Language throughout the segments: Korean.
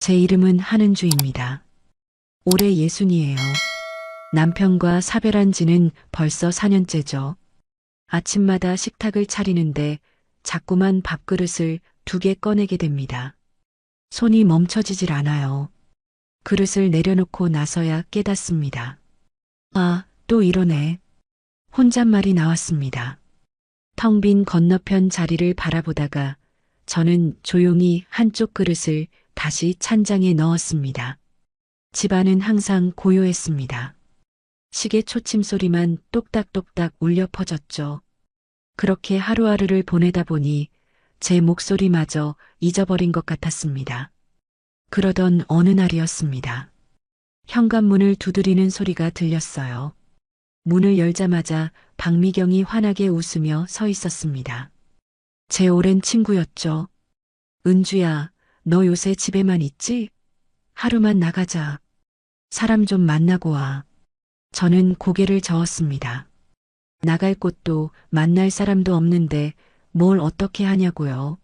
제 이름은 한은주입니다. 올해 60이에요. 남편과 사별한 지는 벌써 4년째죠. 아침마다 식탁을 차리는데 자꾸만 밥그릇을 2개 꺼내게 됩니다. 손이 멈춰지질 않아요. 그릇을 내려놓고 나서야 깨닫습니다. 아, 또 이러네. 혼잣말이 나왔습니다. 텅 빈 건너편 자리를 바라보다가 저는 조용히 한쪽 그릇을 다시 찬장에 넣었습니다. 집안은 항상 고요했습니다. 시계 초침 소리만 똑딱똑딱 울려 퍼졌죠. 그렇게 하루하루를 보내다 보니 제 목소리마저 잊어버린 것 같았습니다. 그러던 어느 날이었습니다. 현관문을 두드리는 소리가 들렸어요. 문을 열자마자 박미경이 환하게 웃으며 서 있었습니다. 제 오랜 친구였죠. 은주야, 너 요새 집에만 있지? 하루만 나가자. 사람 좀 만나고 와. 저는 고개를 저었습니다. 나갈 곳도 만날 사람도 없는데 뭘 어떻게 하냐고요.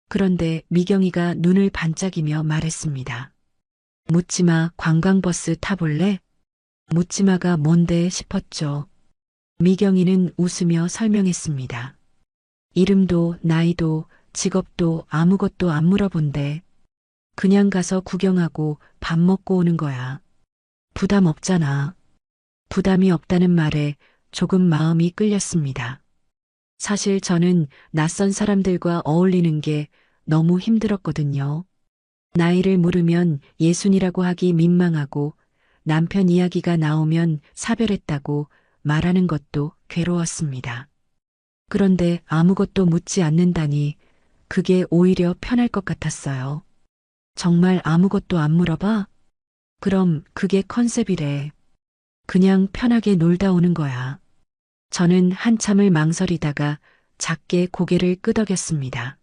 그런데 미경이가 눈을 반짝이며 말했습니다. 묻지마 관광버스 타볼래? 묻지마가 뭔데 싶었죠. 미경이는 웃으며 설명했습니다. 이름도 나이도 직업도 아무것도 안 물어본대. 그냥 가서 구경하고 밥 먹고 오는 거야. 부담 없잖아. 부담이 없다는 말에 조금 마음이 끌렸습니다. 사실 저는 낯선 사람들과 어울리는 게 너무 힘들었거든요. 나이를 물으면 예순이라고 하기 민망하고 남편 이야기가 나오면 사별했다고 말하는 것도 괴로웠습니다. 그런데 아무것도 묻지 않는다니 그게 오히려 편할 것 같았어요. 정말 아무것도 안 물어봐? 그럼 그게 컨셉이래. 그냥 편하게 놀다 오는 거야. 저는 한참을 망설이다가 작게 고개를 끄덕였습니다.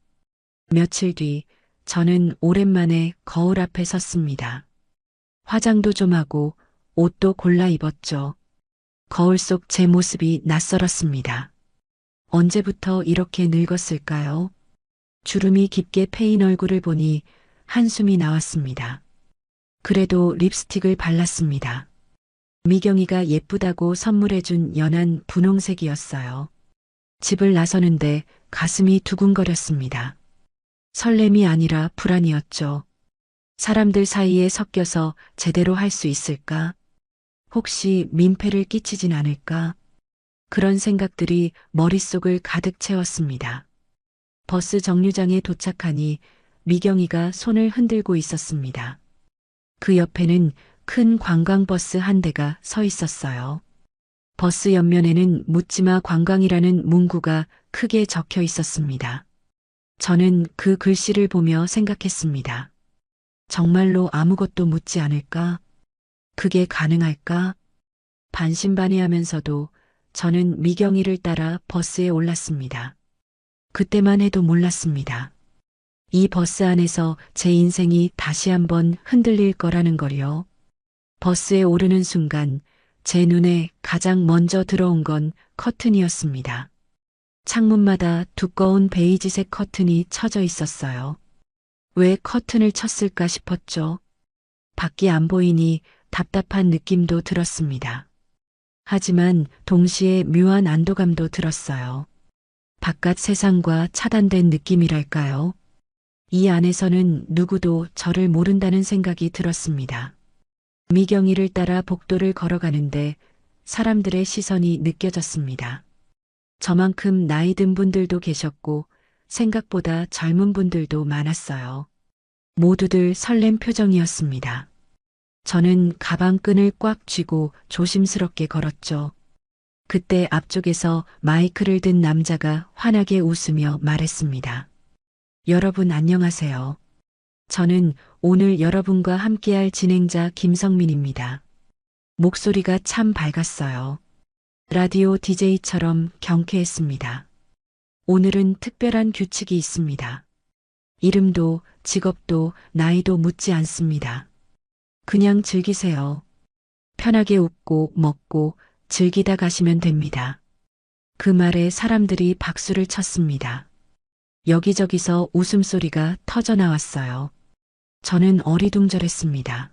며칠 뒤 저는 오랜만에 거울 앞에 섰습니다. 화장도 좀 하고 옷도 골라 입었죠. 거울 속 제 모습이 낯설었습니다. 언제부터 이렇게 늙었을까요? 주름이 깊게 패인 얼굴을 보니 한숨이 나왔습니다. 그래도 립스틱을 발랐습니다. 미경이가 예쁘다고 선물해준 연한 분홍색이었어요. 집을 나서는데 가슴이 두근거렸습니다. 설렘이 아니라 불안이었죠. 사람들 사이에 섞여서 제대로 할 수 있을까? 혹시 민폐를 끼치진 않을까? 그런 생각들이 머릿속을 가득 채웠습니다. 버스 정류장에 도착하니 미경이가 손을 흔들고 있었습니다. 그 옆에는 큰 관광버스 한 대가 서 있었어요. 버스 옆면에는 묻지마 관광이라는 문구가 크게 적혀 있었습니다. 저는 그 글씨를 보며 생각했습니다. 정말로 아무것도 묻지 않을까? 그게 가능할까? 반신반의하면서도 저는 미경이를 따라 버스에 올랐습니다. 그때만 해도 몰랐습니다. 이 버스 안에서 제 인생이 다시 한번 흔들릴 거라는 걸요. 버스에 오르는 순간 제 눈에 가장 먼저 들어온 건 커튼이었습니다. 창문마다 두꺼운 베이지색 커튼이 쳐져 있었어요. 왜 커튼을 쳤을까 싶었죠. 밖이 안 보이니 답답한 느낌도 들었습니다. 하지만 동시에 묘한 안도감도 들었어요. 바깥 세상과 차단된 느낌이랄까요? 이 안에서는 누구도 저를 모른다는 생각이 들었습니다. 미경이를 따라 복도를 걸어가는데 사람들의 시선이 느껴졌습니다. 저만큼 나이 든 분들도 계셨고 생각보다 젊은 분들도 많았어요. 모두들 설렘 표정이었습니다. 저는 가방끈을 꽉 쥐고 조심스럽게 걸었죠. 그때 앞쪽에서 마이크를 든 남자가 환하게 웃으며 말했습니다. 여러분 안녕하세요. 저는 오늘 여러분과 함께할 진행자 김성민입니다. 목소리가 참 밝았어요. 라디오 DJ처럼 경쾌했습니다. 오늘은 특별한 규칙이 있습니다. 이름도 직업도 나이도 묻지 않습니다. 그냥 즐기세요. 편하게 웃고 먹고 즐기다 가시면 됩니다. 그 말에 사람들이 박수를 쳤습니다. 여기저기서 웃음소리가 터져 나왔어요. 저는 어리둥절했습니다.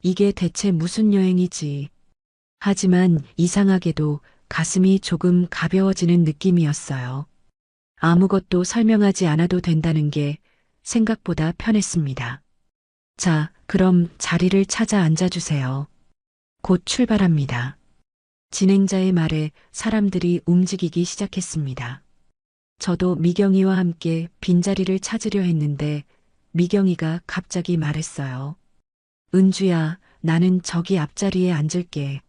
이게 대체 무슨 여행이지? 하지만 이상하게도 가슴이 조금 가벼워지는 느낌이었어요. 아무것도 설명하지 않아도 된다는 게 생각보다 편했습니다. 자, 그럼 자리를 찾아 앉아주세요. 곧 출발합니다. 진행자의 말에 사람들이 움직이기 시작했습니다. 저도 미경이와 함께 빈자리를 찾으려 했는데 미경이가 갑자기 말했어요. 은주야, 나는 저기 앞자리에 앉을게.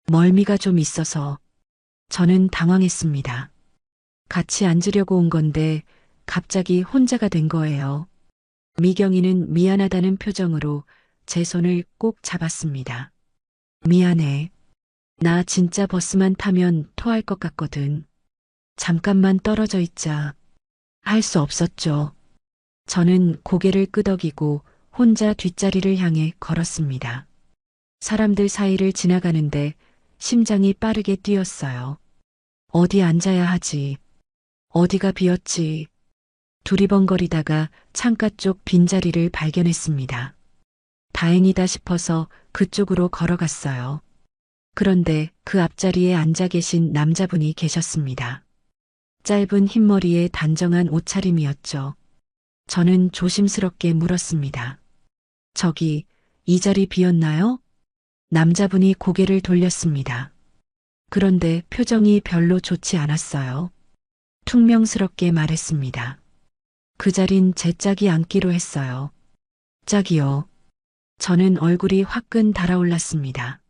멀미가 좀 있어서. 저는 당황했습니다. 같이 앉으려고 온 건데 갑자기 혼자가 된 거예요. 미경이는 미안하다는 표정으로 제 손을 꼭 잡았습니다. 미안해. 나 진짜 버스만 타면 토할 것 같거든. 잠깐만 떨어져 있자. 할 수 없었죠. 저는 고개를 끄덕이고 혼자 뒷자리를 향해 걸었습니다. 사람들 사이를 지나가는데 심장이 빠르게 뛰었어요. 어디 앉아야 하지? 어디가 비었지? 두리번거리다가 창가 쪽 빈자리를 발견했습니다. 다행이다 싶어서 그쪽으로 걸어갔어요. 그런데 그 앞자리에 앉아 계신 남자분이 계셨습니다. 짧은 흰머리에 단정한 옷차림이었죠. 저는 조심스럽게 물었습니다. 저기, 이 자리 비었나요? 남자분이 고개를 돌렸습니다. 그런데 표정이 별로 좋지 않았어요. 퉁명스럽게 말했습니다. 그 자린 제 짝이 앉기로 했어요. 짝이요. 저는 얼굴이 화끈 달아올랐습니다.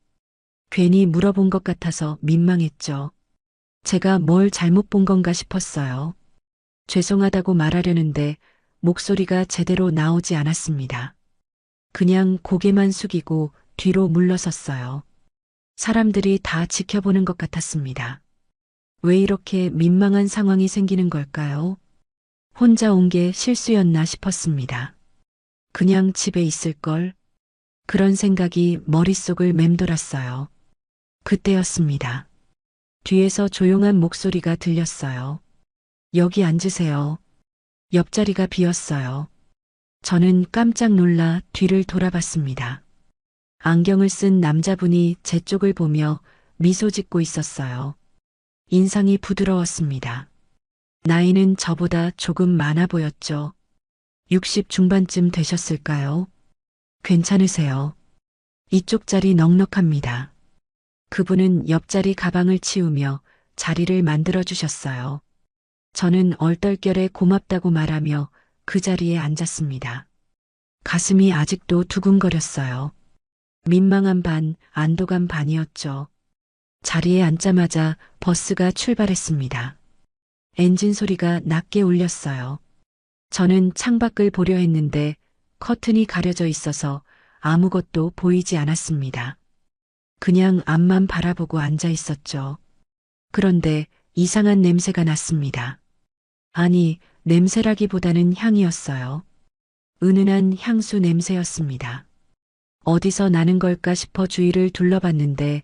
괜히 물어본 것 같아서 민망했죠. 제가 뭘 잘못 본 건가 싶었어요. 죄송하다고 말하려는데 목소리가 제대로 나오지 않았습니다. 그냥 고개만 숙이고 뒤로 물러섰어요. 사람들이 다 지켜보는 것 같았습니다. 왜 이렇게 민망한 상황이 생기는 걸까요? 혼자 온 게 실수였나 싶었습니다. 그냥 집에 있을걸? 그런 생각이 머릿속을 맴돌았어요. 그때였습니다. 뒤에서 조용한 목소리가 들렸어요. 여기 앉으세요. 옆자리가 비었어요. 저는 깜짝 놀라 뒤를 돌아봤습니다. 안경을 쓴 남자분이 제 쪽을 보며 미소 짓고 있었어요. 인상이 부드러웠습니다. 나이는 저보다 조금 많아 보였죠. 60 중반쯤 되셨을까요? 괜찮으세요? 이쪽 자리 넉넉합니다. 그분은 옆자리 가방을 치우며 자리를 만들어 주셨어요. 저는 얼떨결에 고맙다고 말하며 그 자리에 앉았습니다. 가슴이 아직도 두근거렸어요. 민망한 반, 안도감 반이었죠. 자리에 앉자마자 버스가 출발했습니다. 엔진 소리가 낮게 울렸어요. 저는 창밖을 보려 했는데 커튼이 가려져 있어서 아무것도 보이지 않았습니다. 그냥 앞만 바라보고 앉아 있었죠. 그런데 이상한 냄새가 났습니다. 아니, 냄새라기보다는 향이었어요. 은은한 향수 냄새였습니다. 어디서 나는 걸까 싶어 주위를 둘러봤는데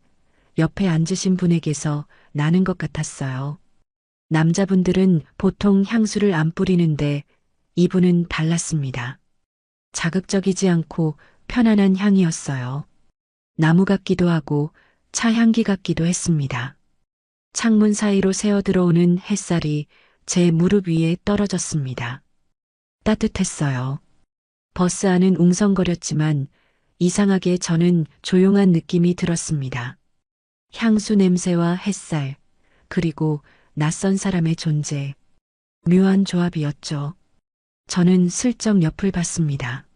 옆에 앉으신 분에게서 나는 것 같았어요. 남자분들은 보통 향수를 안 뿌리는데 이분은 달랐습니다. 자극적이지 않고 편안한 향이었어요. 나무 같기도 하고 차 향기 같기도 했습니다. 창문 사이로 새어 들어오는 햇살이 제 무릎 위에 떨어졌습니다. 따뜻했어요. 버스 안은 웅성거렸지만 이상하게 저는 조용한 느낌이 들었습니다. 향수 냄새와 햇살, 그리고 낯선 사람의 존재. 묘한 조합이었죠. 저는 슬쩍 옆을 봤습니다.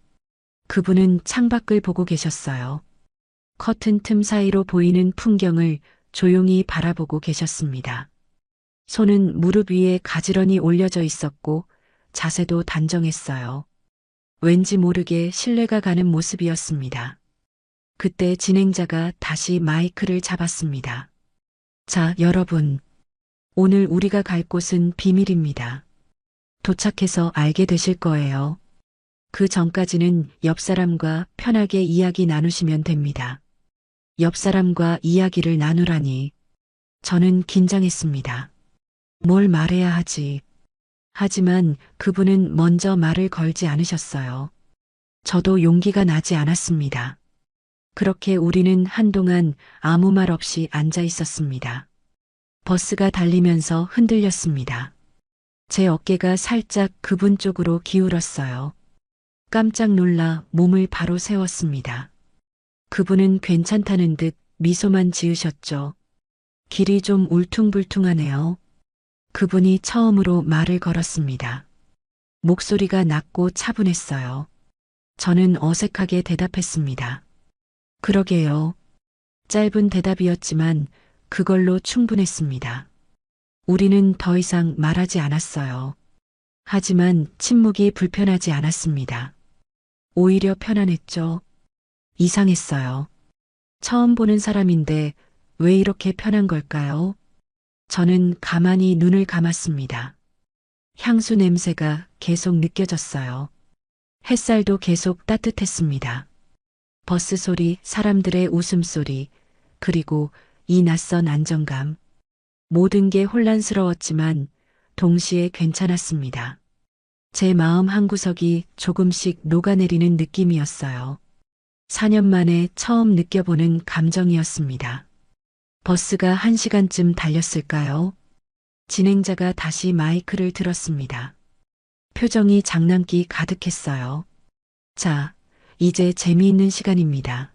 그분은 창밖을 보고 계셨어요. 커튼 틈 사이로 보이는 풍경을 조용히 바라보고 계셨습니다. 손은 무릎 위에 가지런히 올려져 있었고 자세도 단정했어요. 왠지 모르게 신뢰가 가는 모습이었습니다. 그때 진행자가 다시 마이크를 잡았습니다. 자, 여러분. 오늘 우리가 갈 곳은 비밀입니다. 도착해서 알게 되실 거예요. 그 전까지는 옆 사람과 편하게 이야기 나누시면 됩니다. 옆 사람과 이야기를 나누라니. 저는 긴장했습니다. 뭘 말해야 하지. 하지만 그분은 먼저 말을 걸지 않으셨어요. 저도 용기가 나지 않았습니다. 그렇게 우리는 한동안 아무 말 없이 앉아 있었습니다. 버스가 달리면서 흔들렸습니다. 제 어깨가 살짝 그분 쪽으로 기울었어요. 깜짝 놀라 몸을 바로 세웠습니다. 그분은 괜찮다는 듯 미소만 지으셨죠. 길이 좀 울퉁불퉁하네요. 그분이 처음으로 말을 걸었습니다. 목소리가 낮고 차분했어요. 저는 어색하게 대답했습니다. 그러게요. 짧은 대답이었지만 그걸로 충분했습니다. 우리는 더 이상 말하지 않았어요. 하지만 침묵이 불편하지 않았습니다. 오히려 편안했죠. 이상했어요. 처음 보는 사람인데 왜 이렇게 편한 걸까요? 저는 가만히 눈을 감았습니다. 향수 냄새가 계속 느껴졌어요. 햇살도 계속 따뜻했습니다. 버스 소리, 사람들의 웃음소리, 그리고 이 낯선 안정감. 모든 게 혼란스러웠지만 동시에 괜찮았습니다. 제 마음 한구석이 조금씩 녹아내리는 느낌이었어요. 4년 만에 처음 느껴보는 감정이었습니다. 버스가 1시간쯤 달렸을까요? 진행자가 다시 마이크를 들었습니다. 표정이 장난기 가득했어요. 자, 이제 재미있는 시간입니다.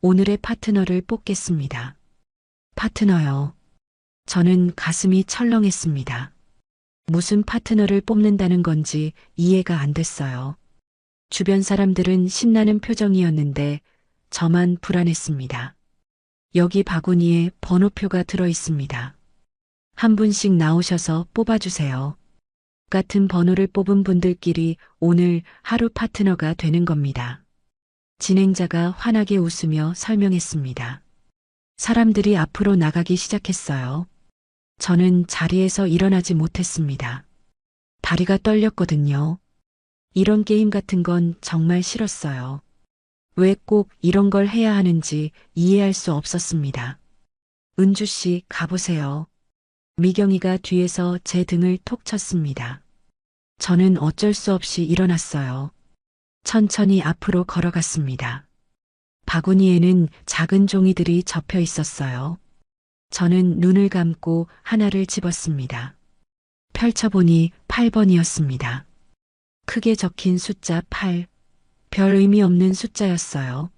오늘의 파트너를 뽑겠습니다. 파트너요. 저는 가슴이 철렁했습니다. 무슨 파트너를 뽑는다는 건지 이해가 안 됐어요. 주변 사람들은 신나는 표정이었는데 저만 불안했습니다. 여기 바구니에 번호표가 들어 있습니다. 한 분씩 나오셔서 뽑아주세요. 같은 번호를 뽑은 분들끼리 오늘 하루 파트너가 되는 겁니다. 진행자가 환하게 웃으며 설명했습니다. 사람들이 앞으로 나가기 시작했어요. 저는 자리에서 일어나지 못했습니다. 다리가 떨렸거든요. 이런 게임 같은 건 정말 싫었어요. 왜 꼭 이런 걸 해야 하는지 이해할 수 없었습니다. 은주 씨, 가보세요. 미경이가 뒤에서 제 등을 톡 쳤습니다. 저는 어쩔 수 없이 일어났어요. 천천히 앞으로 걸어갔습니다. 바구니에는 작은 종이들이 접혀 있었어요. 저는 눈을 감고 하나를 집었습니다. 펼쳐보니 8번이었습니다. 크게 적힌 숫자 8. 별 의미 없는 숫자였어요.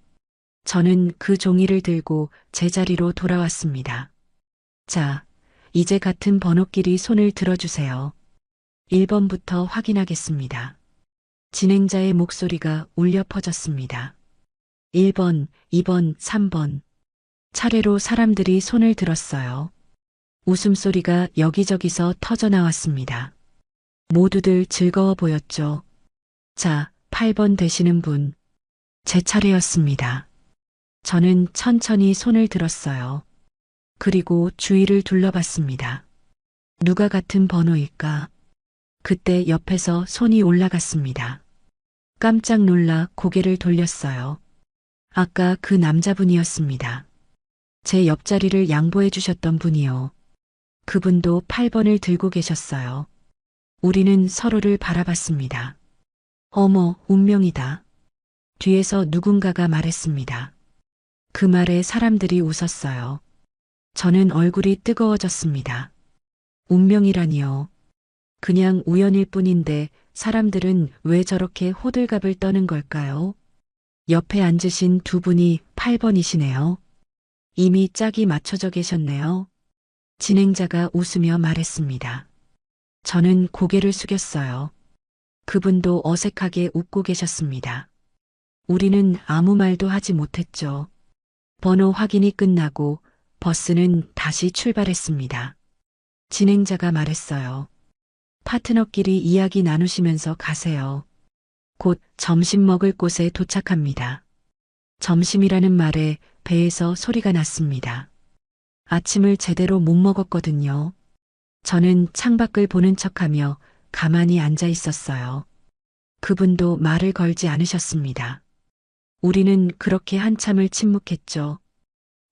저는 그 종이를 들고 제자리로 돌아왔습니다. 자, 이제 같은 번호끼리 손을 들어주세요. 1번부터 확인하겠습니다. 진행자의 목소리가 울려 퍼졌습니다. 1번, 2번, 3번. 차례로 사람들이 손을 들었어요. 웃음소리가 여기저기서 터져나왔습니다. 모두들 즐거워 보였죠. 자, 8번 되시는 분. 제 차례였습니다. 저는 천천히 손을 들었어요. 그리고 주위를 둘러봤습니다. 누가 같은 번호일까? 그때 옆에서 손이 올라갔습니다. 깜짝 놀라 고개를 돌렸어요. 아까 그 남자분이었습니다. 제 옆자리를 양보해 주셨던 분이요. 그분도 8번을 들고 계셨어요. 우리는 서로를 바라봤습니다. 어머, 운명이다. 뒤에서 누군가가 말했습니다. 그 말에 사람들이 웃었어요. 저는 얼굴이 뜨거워졌습니다. 운명이라니요. 그냥 우연일 뿐인데 사람들은 왜 저렇게 호들갑을 떠는 걸까요? 옆에 앉으신 두 분이 8번이시네요. 이미 짝이 맞춰져 계셨네요. 진행자가 웃으며 말했습니다. 저는 고개를 숙였어요. 그분도 어색하게 웃고 계셨습니다. 우리는 아무 말도 하지 못했죠. 번호 확인이 끝나고 버스는 다시 출발했습니다. 진행자가 말했어요. 파트너끼리 이야기 나누시면서 가세요. 곧 점심 먹을 곳에 도착합니다. 점심이라는 말에 배에서 소리가 났습니다. 아침을 제대로 못 먹었거든요. 저는 창밖을 보는 척하며 가만히 앉아 있었어요. 그분도 말을 걸지 않으셨습니다. 우리는 그렇게 한참을 침묵했죠.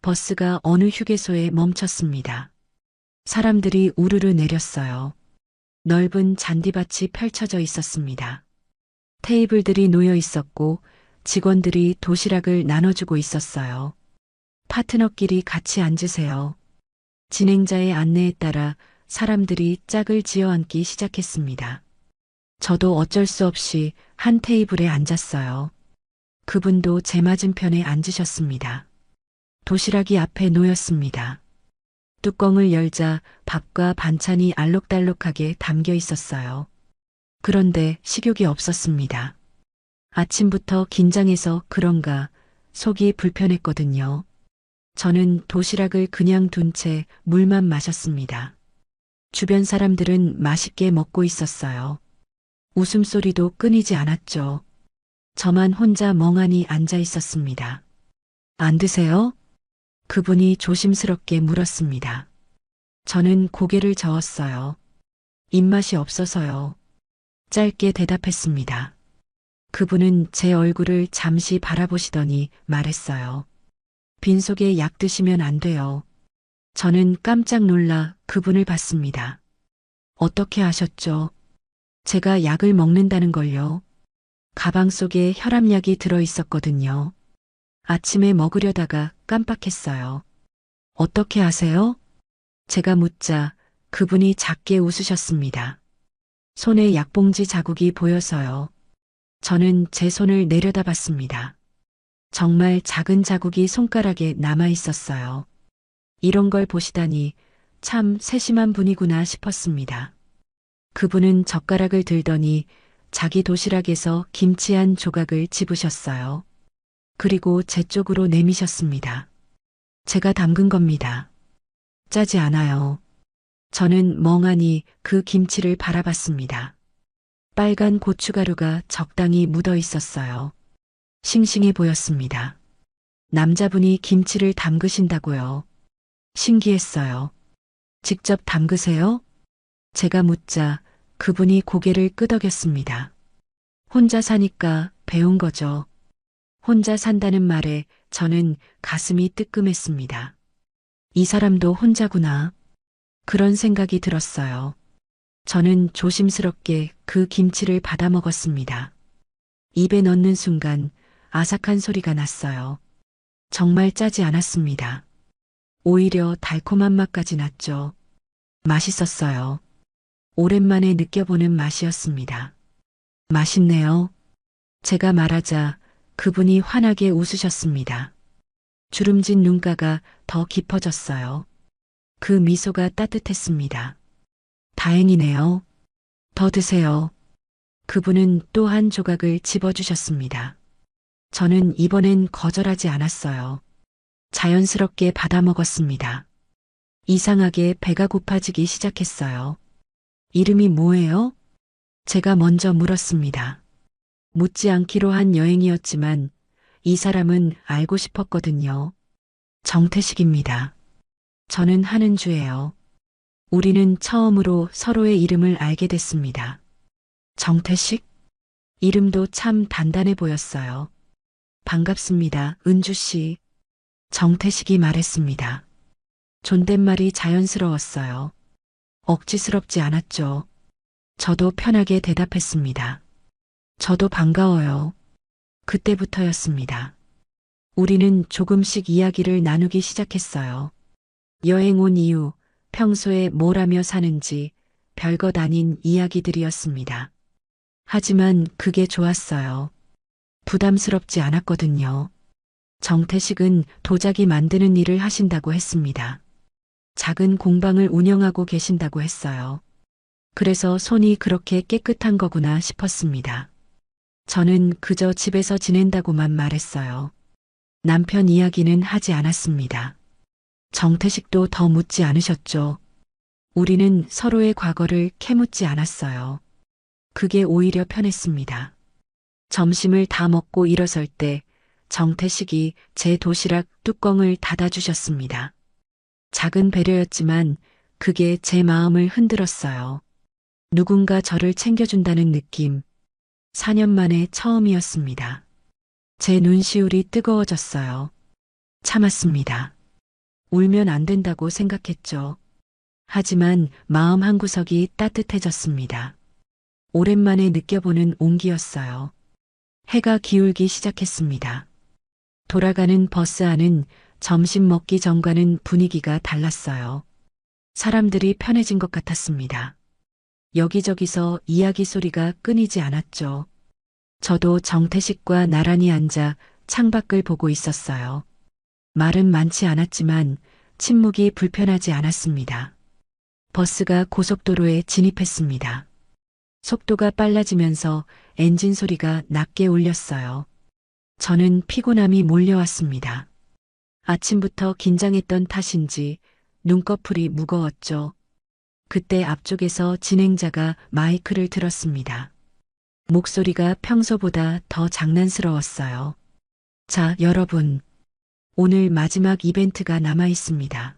버스가 어느 휴게소에 멈췄습니다. 사람들이 우르르 내렸어요. 넓은 잔디밭이 펼쳐져 있었습니다. 테이블들이 놓여 있었고 직원들이 도시락을 나눠주고 있었어요. 파트너끼리 같이 앉으세요. 진행자의 안내에 따라 사람들이 짝을 지어 앉기 시작했습니다. 저도 어쩔 수 없이 한 테이블에 앉았어요. 그분도 제 맞은편에 앉으셨습니다. 도시락이 앞에 놓였습니다. 뚜껑을 열자 밥과 반찬이 알록달록하게 담겨 있었어요. 그런데 식욕이 없었습니다. 아침부터 긴장해서 그런가 속이 불편했거든요. 저는 도시락을 그냥 둔 채 물만 마셨습니다. 주변 사람들은 맛있게 먹고 있었어요. 웃음소리도 끊이지 않았죠. 저만 혼자 멍하니 앉아 있었습니다. 안 드세요? 그분이 조심스럽게 물었습니다. 저는 고개를 저었어요. 입맛이 없어서요. 짧게 대답했습니다. 그분은 제 얼굴을 잠시 바라보시더니 말했어요. 빈속에 약 드시면 안 돼요. 저는 깜짝 놀라 그분을 봤습니다. 어떻게 아셨죠? 제가 약을 먹는다는 걸요. 가방 속에 혈압약이 들어 있었거든요. 아침에 먹으려다가 깜빡했어요. 어떻게 아세요? 제가 묻자 그분이 작게 웃으셨습니다. 손에 약봉지 자국이 보여서요. 저는 제 손을 내려다봤습니다. 정말 작은 자국이 손가락에 남아 있었어요. 이런 걸 보시다니 참 세심한 분이구나 싶었습니다. 그분은 젓가락을 들더니 자기 도시락에서 김치 한 조각을 집으셨어요. 그리고 제 쪽으로 내미셨습니다. 제가 담근 겁니다. 짜지 않아요. 저는 멍하니 그 김치를 바라봤습니다. 빨간 고춧가루가 적당히 묻어 있었어요. 싱싱해 보였습니다. 남자분이 김치를 담그신다고요. 신기했어요. 직접 담그세요? 제가 묻자 그분이 고개를 끄덕였습니다. 혼자 사니까 배운 거죠. 혼자 산다는 말에 저는 가슴이 뜨끔했습니다. 이 사람도 혼자구나. 그런 생각이 들었어요. 저는 조심스럽게 그 김치를 받아 먹었습니다. 입에 넣는 순간 아삭한 소리가 났어요. 정말 짜지 않았습니다. 오히려 달콤한 맛까지 났죠. 맛있었어요. 오랜만에 느껴보는 맛이었습니다. 맛있네요. 제가 말하자 그분이 환하게 웃으셨습니다. 주름진 눈가가 더 깊어졌어요. 그 미소가 따뜻했습니다. 다행이네요. 더 드세요. 그분은 또 한 조각을 집어주셨습니다. 저는 이번엔 거절하지 않았어요. 자연스럽게 받아 먹었습니다. 이상하게 배가 고파지기 시작했어요. 이름이 뭐예요? 제가 먼저 물었습니다. 묻지 않기로 한 여행이었지만 이 사람은 알고 싶었거든요. 정태식입니다. 저는 하는 주예요. 우리는 처음으로 서로의 이름을 알게 됐습니다. 정태식? 이름도 참 단단해 보였어요. 반갑습니다, 은주 씨. 정태식이 말했습니다. 존댓말이 자연스러웠어요. 억지스럽지 않았죠. 저도 편하게 대답했습니다. 저도 반가워요. 그때부터였습니다. 우리는 조금씩 이야기를 나누기 시작했어요. 여행 온 이유, 평소에 뭘 하며 사는지 별것 아닌 이야기들이었습니다. 하지만 그게 좋았어요. 부담스럽지 않았거든요. 정태식은 도자기 만드는 일을 하신다고 했습니다. 작은 공방을 운영하고 계신다고 했어요. 그래서 손이 그렇게 깨끗한 거구나 싶었습니다. 저는 그저 집에서 지낸다고만 말했어요. 남편 이야기는 하지 않았습니다. 정태식도 더 묻지 않으셨죠. 우리는 서로의 과거를 캐묻지 않았어요. 그게 오히려 편했습니다. 점심을 다 먹고 일어설 때 정태식이 제 도시락 뚜껑을 닫아주셨습니다. 작은 배려였지만 그게 제 마음을 흔들었어요. 누군가 저를 챙겨준다는 느낌. 4년 만에 처음이었습니다. 제 눈시울이 뜨거워졌어요. 참았습니다. 울면 안 된다고 생각했죠. 하지만 마음 한구석이 따뜻해졌습니다. 오랜만에 느껴보는 온기였어요. 해가 기울기 시작했습니다. 돌아가는 버스 안은 점심 먹기 전과는 분위기가 달랐어요. 사람들이 편해진 것 같았습니다. 여기저기서 이야기 소리가 끊이지 않았죠. 저도 정태식과 나란히 앉아 창밖을 보고 있었어요. 말은 많지 않았지만 침묵이 불편하지 않았습니다. 버스가 고속도로에 진입했습니다. 속도가 빨라지면서 엔진 소리가 낮게 울렸어요. 저는 피곤함이 몰려왔습니다. 아침부터 긴장했던 탓인지 눈꺼풀이 무거웠죠. 그때 앞쪽에서 진행자가 마이크를 들었습니다. 목소리가 평소보다 더 장난스러웠어요. 자, 여러분. 오늘 마지막 이벤트가 남아 있습니다.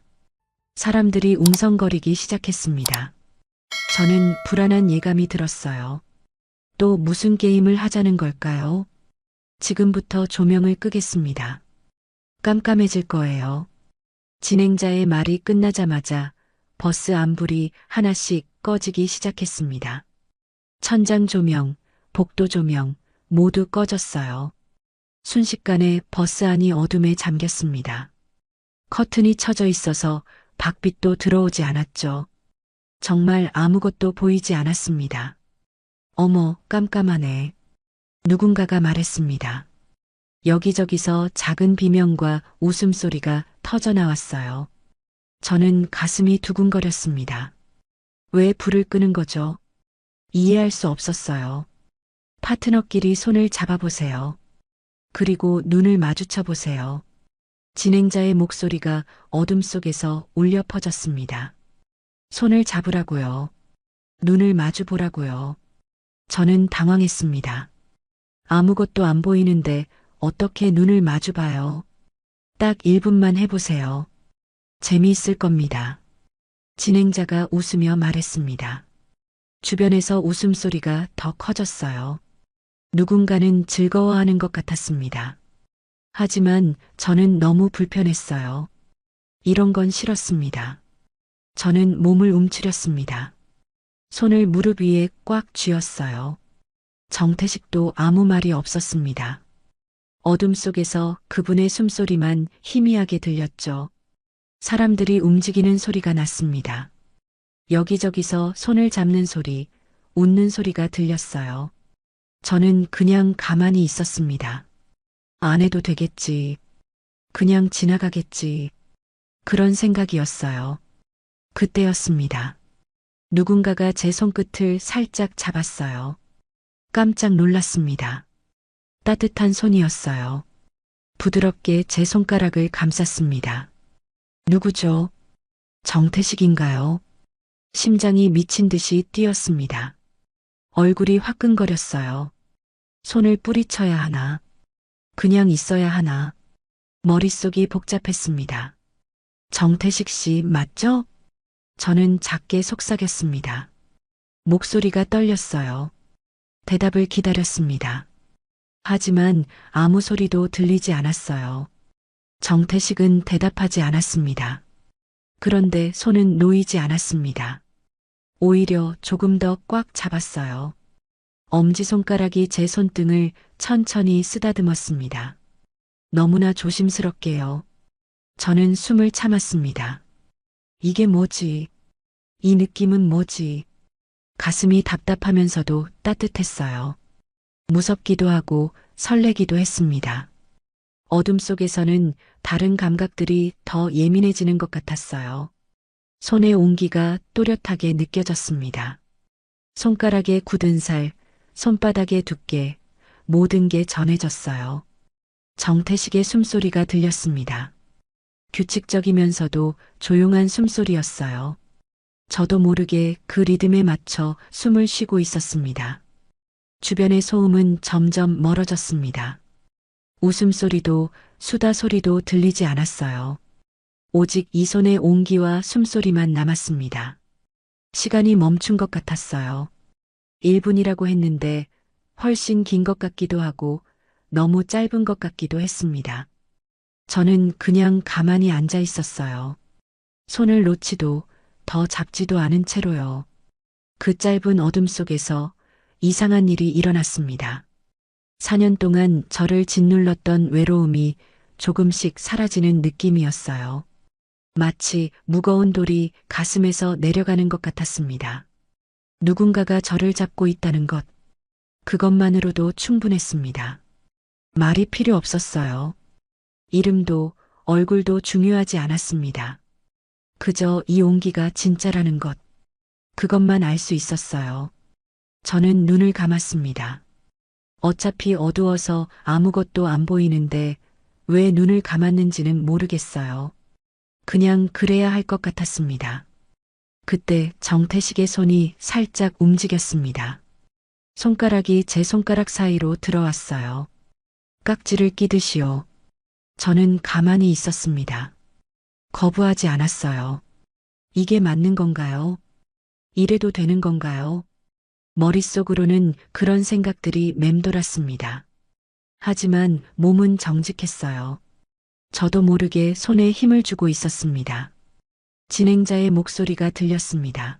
사람들이 웅성거리기 시작했습니다. 저는 불안한 예감이 들었어요. 또 무슨 게임을 하자는 걸까요? 지금부터 조명을 끄겠습니다. 깜깜해질 거예요. 진행자의 말이 끝나자마자 버스 안불이 하나씩 꺼지기 시작했습니다. 천장 조명, 복도 조명 모두 꺼졌어요. 순식간에 버스 안이 어둠에 잠겼습니다. 커튼이 쳐져 있어서 밖빛도 들어오지 않았죠. 정말 아무것도 보이지 않았습니다. 어머, 깜깜하네. 누군가가 말했습니다. 여기저기서 작은 비명과 웃음소리가 터져 나왔어요. 저는 가슴이 두근거렸습니다. 왜 불을 끄는 거죠? 이해할 수 없었어요. 파트너끼리 손을 잡아보세요. 그리고 눈을 마주쳐 보세요. 진행자의 목소리가 어둠 속에서 울려 퍼졌습니다. 손을 잡으라고요. 눈을 마주 보라고요. 저는 당황했습니다. 아무것도 안 보이는데 어떻게 눈을 마주 봐요? 딱 1분만 해보세요. 재미있을 겁니다. 진행자가 웃으며 말했습니다. 주변에서 웃음소리가 더 커졌어요. 누군가는 즐거워하는 것 같았습니다. 하지만 저는 너무 불편했어요. 이런 건 싫었습니다. 저는 몸을 움츠렸습니다. 손을 무릎 위에 꽉 쥐었어요. 정태식도 아무 말이 없었습니다. 어둠 속에서 그분의 숨소리만 희미하게 들렸죠. 사람들이 움직이는 소리가 났습니다. 여기저기서 손을 잡는 소리, 웃는 소리가 들렸어요. 저는 그냥 가만히 있었습니다. 안 해도 되겠지. 그냥 지나가겠지. 그런 생각이었어요. 그때였습니다. 누군가가 제 손끝을 살짝 잡았어요. 깜짝 놀랐습니다. 따뜻한 손이었어요. 부드럽게 제 손가락을 감쌌습니다. 누구죠? 정태식인가요? 심장이 미친 듯이 뛰었습니다. 얼굴이 화끈거렸어요. 손을 뿌리쳐야 하나? 그냥 있어야 하나? 머릿속이 복잡했습니다. 정태식 씨 맞죠? 저는 작게 속삭였습니다. 목소리가 떨렸어요. 대답을 기다렸습니다. 하지만 아무 소리도 들리지 않았어요. 정태식은 대답하지 않았습니다. 그런데 손은 놓이지 않았습니다. 오히려 조금 더 꽉 잡았어요. 엄지손가락이 제 손등을 천천히 쓰다듬었습니다. 너무나 조심스럽게요. 저는 숨을 참았습니다. 이게 뭐지? 이 느낌은 뭐지? 가슴이 답답하면서도 따뜻했어요. 무섭기도 하고 설레기도 했습니다. 어둠 속에서는 다른 감각들이 더 예민해지는 것 같았어요. 손의 온기가 또렷하게 느껴졌습니다. 손가락에 굳은 살, 손바닥의 두께, 모든 게 전해졌어요. 정태식의 숨소리가 들렸습니다. 규칙적이면서도 조용한 숨소리였어요. 저도 모르게 그 리듬에 맞춰 숨을 쉬고 있었습니다. 주변의 소음은 점점 멀어졌습니다. 웃음소리도 수다 소리도 들리지 않았어요. 오직 이 손의 온기와 숨소리만 남았습니다. 시간이 멈춘 것 같았어요. 1분이라고 했는데 훨씬 긴 것 같기도 하고 너무 짧은 것 같기도 했습니다. 저는 그냥 가만히 앉아 있었어요. 손을 놓지도 더 잡지도 않은 채로요. 그 짧은 어둠 속에서 이상한 일이 일어났습니다. 4년 동안 저를 짓눌렀던 외로움이 조금씩 사라지는 느낌이었어요. 마치 무거운 돌이 가슴에서 내려가는 것 같았습니다. 누군가가 저를 잡고 있다는 것, 그것만으로도 충분했습니다. 말이 필요 없었어요. 이름도 얼굴도 중요하지 않았습니다. 그저 이 온기가 진짜라는 것, 그것만 알 수 있었어요. 저는 눈을 감았습니다. 어차피 어두워서 아무것도 안 보이는데 왜 눈을 감았는지는 모르겠어요. 그냥 그래야 할 것 같았습니다. 그때 정태식의 손이 살짝 움직였습니다. 손가락이 제 손가락 사이로 들어왔어요. 깍지를 끼듯이요. 저는 가만히 있었습니다. 거부하지 않았어요. 이게 맞는 건가요? 이래도 되는 건가요? 머릿속으로는 그런 생각들이 맴돌았습니다. 하지만 몸은 정직했어요. 저도 모르게 손에 힘을 주고 있었습니다. 진행자의 목소리가 들렸습니다.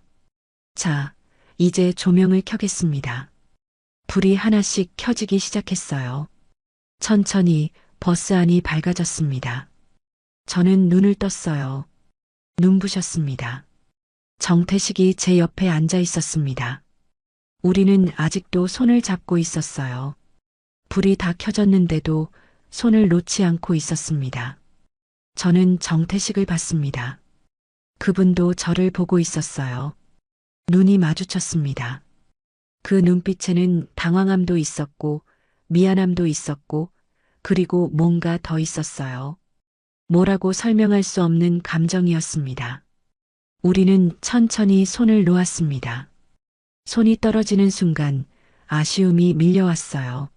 자, 이제 조명을 켜겠습니다. 불이 하나씩 켜지기 시작했어요. 천천히 버스 안이 밝아졌습니다. 저는 눈을 떴어요. 눈부셨습니다. 정태식이 제 옆에 앉아 있었습니다. 우리는 아직도 손을 잡고 있었어요. 불이 다 켜졌는데도 손을 놓지 않고 있었습니다. 저는 정태식을 봤습니다. 그분도 저를 보고 있었어요. 눈이 마주쳤습니다. 그 눈빛에는 당황함도 있었고, 미안함도 있었고, 그리고 뭔가 더 있었어요. 뭐라고 설명할 수 없는 감정이었습니다. 우리는 천천히 손을 놓았습니다. 손이 떨어지는 순간 아쉬움이 밀려왔어요.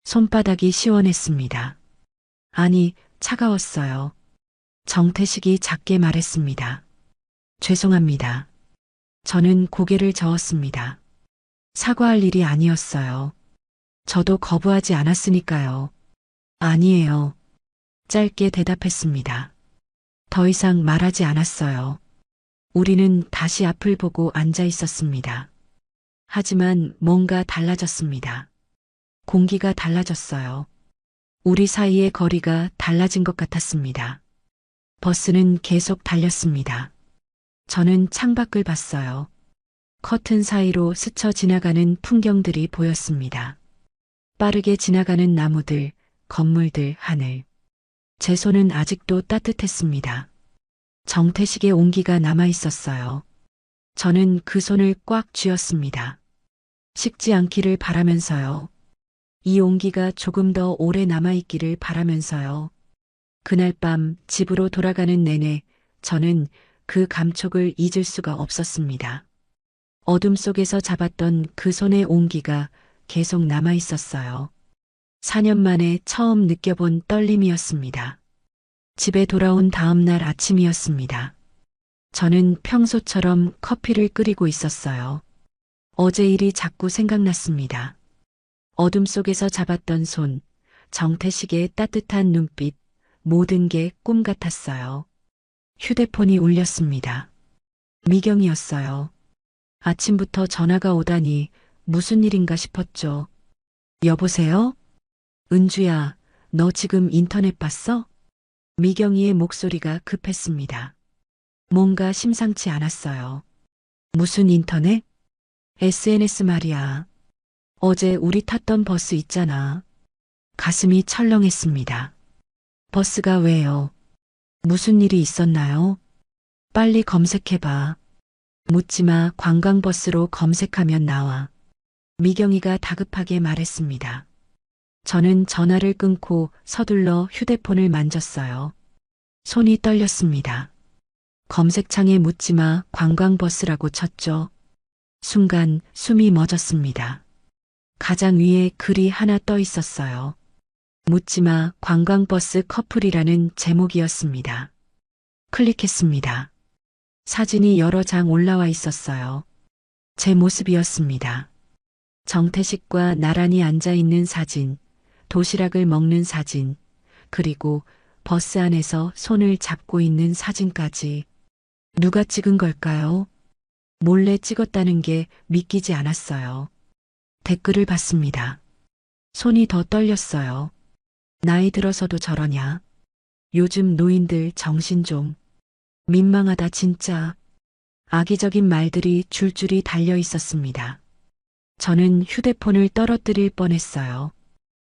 손바닥이 시원했습니다. 아니, 차가웠어요. 정태식이 작게 말했습니다. 죄송합니다. 저는 고개를 저었습니다. 사과할 일이 아니었어요. 저도 거부하지 않았으니까요. 아니에요. 짧게 대답했습니다. 더 이상 말하지 않았어요. 우리는 다시 앞을 보고 앉아 있었습니다. 하지만 뭔가 달라졌습니다. 공기가 달라졌어요. 우리 사이의 거리가 달라진 것 같았습니다. 버스는 계속 달렸습니다. 저는 창밖을 봤어요. 커튼 사이로 스쳐 지나가는 풍경들이 보였습니다. 빠르게 지나가는 나무들, 건물들, 하늘. 제 손은 아직도 따뜻했습니다. 정태식의 온기가 남아 있었어요. 저는 그 손을 꽉 쥐었습니다. 식지 않기를 바라면서요. 이 온기가 조금 더 오래 남아있기를 바라면서요. 그날 밤 집으로 돌아가는 내내 저는 그 감촉을 잊을 수가 없었습니다. 어둠 속에서 잡았던 그 손의 온기가 계속 남아 있었어요. 4년 만에 처음 느껴본 떨림이었습니다. 집에 돌아온 다음 날 아침이었습니다. 저는 평소처럼 커피를 끓이고 있었어요. 어제 일이 자꾸 생각났습니다. 어둠 속에서 잡았던 손, 정태식의 따뜻한 눈빛, 모든 게 꿈 같았어요. 휴대폰이 울렸습니다. 미경이었어요. 아침부터 전화가 오다니 무슨 일인가 싶었죠. 여보세요? 은주야, 너 지금 인터넷 봤어? 미경이의 목소리가 급했습니다. 뭔가 심상치 않았어요. 무슨 인터넷? SNS 말이야. 어제 우리 탔던 버스 있잖아. 가슴이 철렁했습니다. 버스가 왜요? 무슨 일이 있었나요? 빨리 검색해봐. 묻지마. 관광버스로 검색하면 나와. 미경이가 다급하게 말했습니다. 저는 전화를 끊고 서둘러 휴대폰을 만졌어요. 손이 떨렸습니다. 검색창에 묻지마. 관광버스라고 쳤죠. 순간 숨이 멎었습니다. 가장 위에 글이 하나 떠 있었어요. 묻지마. 관광버스 커플이라는 제목이었습니다. 클릭했습니다. 사진이 여러 장 올라와 있었어요. 제 모습이었습니다. 정태식과 나란히 앉아 있는 사진, 도시락을 먹는 사진, 그리고 버스 안에서 손을 잡고 있는 사진까지. 누가 찍은 걸까요? 몰래 찍었다는 게 믿기지 않았어요. 댓글을 봤습니다. 손이 더 떨렸어요. 나이 들어서도 저러냐? 요즘 노인들 정신 좀. 민망하다 진짜. 악의적인 말들이 줄줄이 달려 있었습니다. 저는 휴대폰을 떨어뜨릴 뻔했어요.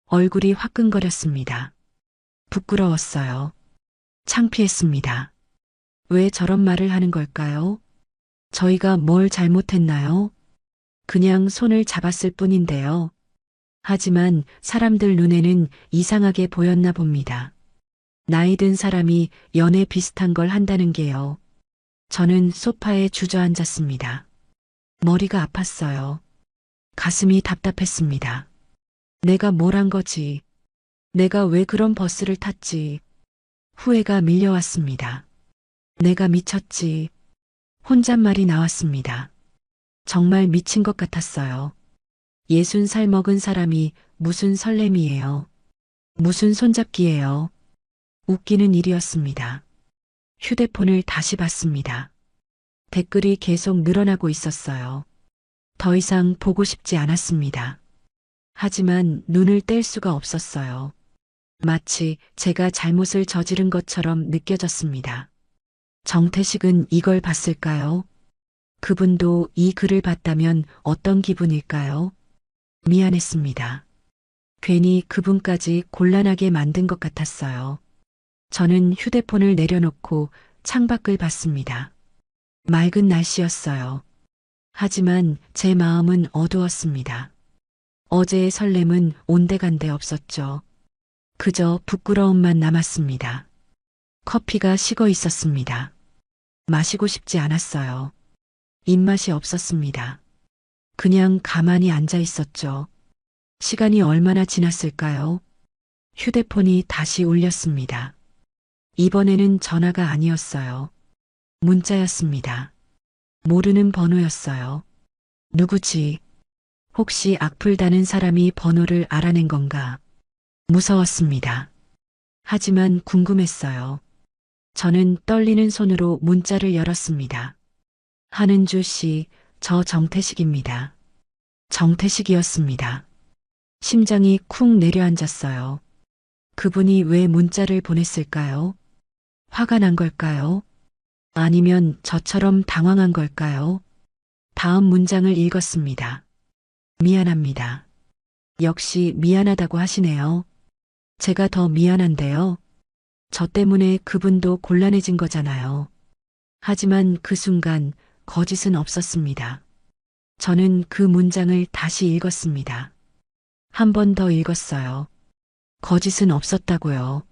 얼굴이 화끈거렸습니다. 부끄러웠어요. 창피했습니다. 왜 저런 말을 하는 걸까요? 저희가 뭘 잘못했나요? 그냥 손을 잡았을 뿐인데요. 하지만 사람들 눈에는 이상하게 보였나 봅니다. 나이 든 사람이 연애 비슷한 걸 한다는 게요. 저는 소파에 주저앉았습니다. 머리가 아팠어요. 가슴이 답답했습니다. 내가 뭘 한 거지? 내가 왜 그런 버스를 탔지? 후회가 밀려왔습니다. 내가 미쳤지. 혼잣말이 나왔습니다. 정말 미친 것 같았어요. 60살 먹은 사람이 무슨 설렘이에요. 무슨 손잡기예요. 웃기는 일이었습니다. 휴대폰을 다시 봤습니다. 댓글이 계속 늘어나고 있었어요. 더 이상 보고 싶지 않았습니다. 하지만 눈을 뗄 수가 없었어요. 마치 제가 잘못을 저지른 것처럼 느껴졌습니다. 정태식은 이걸 봤을까요? 그분도 이 글을 봤다면 어떤 기분일까요? 미안했습니다. 괜히 그분까지 곤란하게 만든 것 같았어요. 저는 휴대폰을 내려놓고 창밖을 봤습니다. 맑은 날씨였어요. 하지만 제 마음은 어두웠습니다. 어제의 설렘은 온데간데 없었죠. 그저 부끄러움만 남았습니다. 커피가 식어 있었습니다. 마시고 싶지 않았어요. 입맛이 없었습니다. 그냥 가만히 앉아 있었죠. 시간이 얼마나 지났을까요? 휴대폰이 다시 울렸습니다. 이번에는 전화가 아니었어요. 문자였습니다. 모르는 번호였어요. 누구지? 혹시 악플 다는 사람이 번호를 알아낸 건가? 무서웠습니다. 하지만 궁금했어요. 저는 떨리는 손으로 문자를 열었습니다. 한은주 씨, 저 정태식입니다. 정태식이었습니다. 심장이 쿵 내려앉았어요. 그분이 왜 문자를 보냈을까요? 화가 난 걸까요? 아니면 저처럼 당황한 걸까요? 다음 문장을 읽었습니다. 미안합니다. 역시 미안하다고 하시네요. 제가 더 미안한데요. 저 때문에 그분도 곤란해진 거잖아요. 하지만 그 순간 거짓은 없었습니다. 저는 그 문장을 다시 읽었습니다. 한 번 더 읽었어요. 거짓은 없었다고요.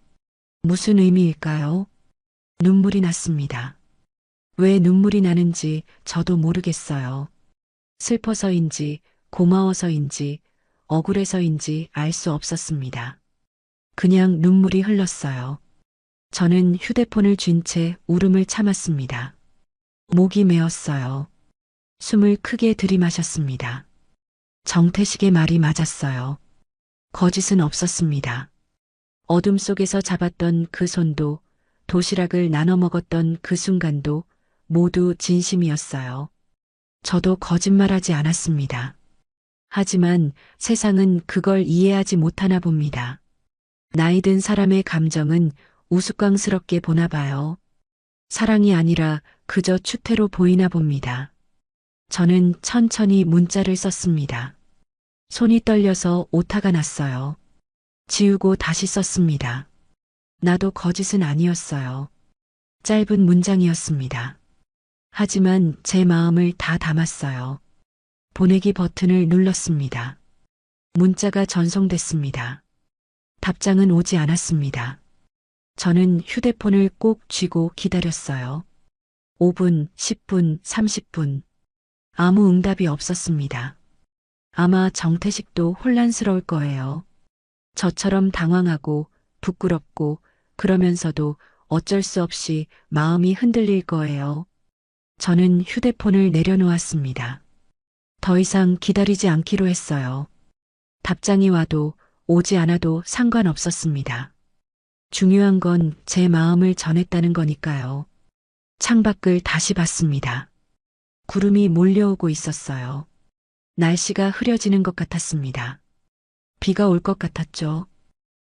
무슨 의미일까요? 눈물이 났습니다. 왜 눈물이 나는지 저도 모르겠어요. 슬퍼서인지 고마워서인지 억울해서인지 알 수 없었습니다. 그냥 눈물이 흘렀어요. 저는 휴대폰을 쥔 채 울음을 참았습니다. 목이 메었어요. 숨을 크게 들이마셨습니다. 정태식의 말이 맞았어요. 거짓은 없었습니다. 어둠 속에서 잡았던 그 손도 도시락을 나눠 먹었던 그 순간도 모두 진심이었어요. 저도 거짓말하지 않았습니다. 하지만 세상은 그걸 이해하지 못하나 봅니다. 나이 든 사람의 감정은 우스꽝스럽게 보나 봐요. 사랑이 아니라 그저 추태로 보이나 봅니다. 저는 천천히 문자를 썼습니다. 손이 떨려서 오타가 났어요. 지우고 다시 썼습니다. 나도 거짓은 아니었어요. 짧은 문장이었습니다. 하지만 제 마음을 다 담았어요. 보내기 버튼을 눌렀습니다. 문자가 전송됐습니다. 답장은 오지 않았습니다. 저는 휴대폰을 꼭 쥐고 기다렸어요. 5분, 10분, 30분. 아무 응답이 없었습니다. 아마 정태식도 혼란스러울 거예요. 저처럼 당황하고 부끄럽고 그러면서도 어쩔 수 없이 마음이 흔들릴 거예요. 저는 휴대폰을 내려놓았습니다. 더 이상 기다리지 않기로 했어요. 답장이 와도 오지 않아도 상관없었습니다. 중요한 건 제 마음을 전했다는 거니까요. 창밖을 다시 봤습니다. 구름이 몰려오고 있었어요. 날씨가 흐려지는 것 같았습니다. 비가 올 것 같았죠.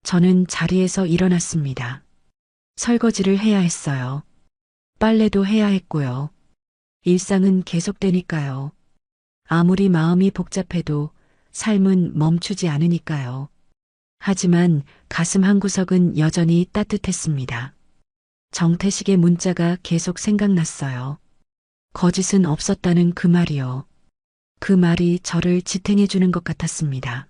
저는 자리에서 일어났습니다. 설거지를 해야 했어요. 빨래도 해야 했고요. 일상은 계속되니까요. 아무리 마음이 복잡해도 삶은 멈추지 않으니까요. 하지만 가슴 한구석은 여전히 따뜻했습니다. 정태식의 문자가 계속 생각났어요. 거짓은 없었다는 그 말이요. 그 말이 저를 지탱해 주는 것 같았습니다.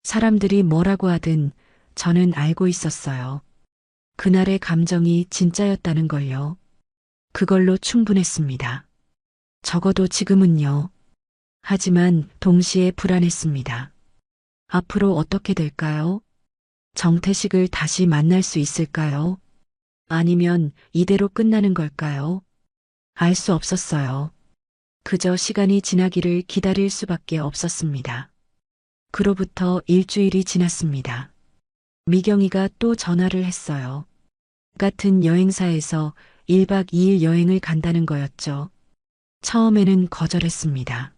사람들이 뭐라고 하든 저는 알고 있었어요. 그날의 감정이 진짜였다는 걸요. 그걸로 충분했습니다. 적어도 지금은요. 하지만 동시에 불안했습니다. 앞으로 어떻게 될까요? 정태식을 다시 만날 수 있을까요? 아니면 이대로 끝나는 걸까요? 알 수 없었어요. 그저 시간이 지나기를 기다릴 수밖에 없었습니다. 그로부터 일주일이 지났습니다. 미경이가 또 전화를 했어요. 같은 여행사에서 1박 2일 여행을 간다는 거였죠. 처음에는 거절했습니다.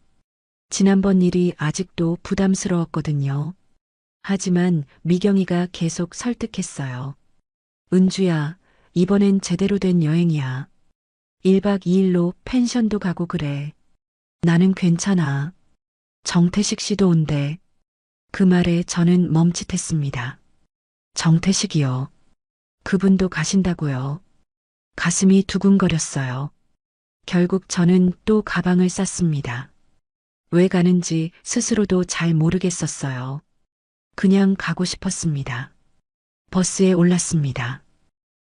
지난번 일이 아직도 부담스러웠거든요. 하지만 미경이가 계속 설득했어요. 은주야, 이번엔 제대로 된 여행이야. 1박 2일로 펜션도 가고 그래. 나는 괜찮아. 정태식 씨도 온대. 그 말에 저는 멈칫했습니다. 정태식이요. 그분도 가신다고요. 가슴이 두근거렸어요. 결국 저는 또 가방을 쌌습니다. 왜 가는지 스스로도 잘 모르겠었어요. 그냥 가고 싶었습니다. 버스에 올랐습니다.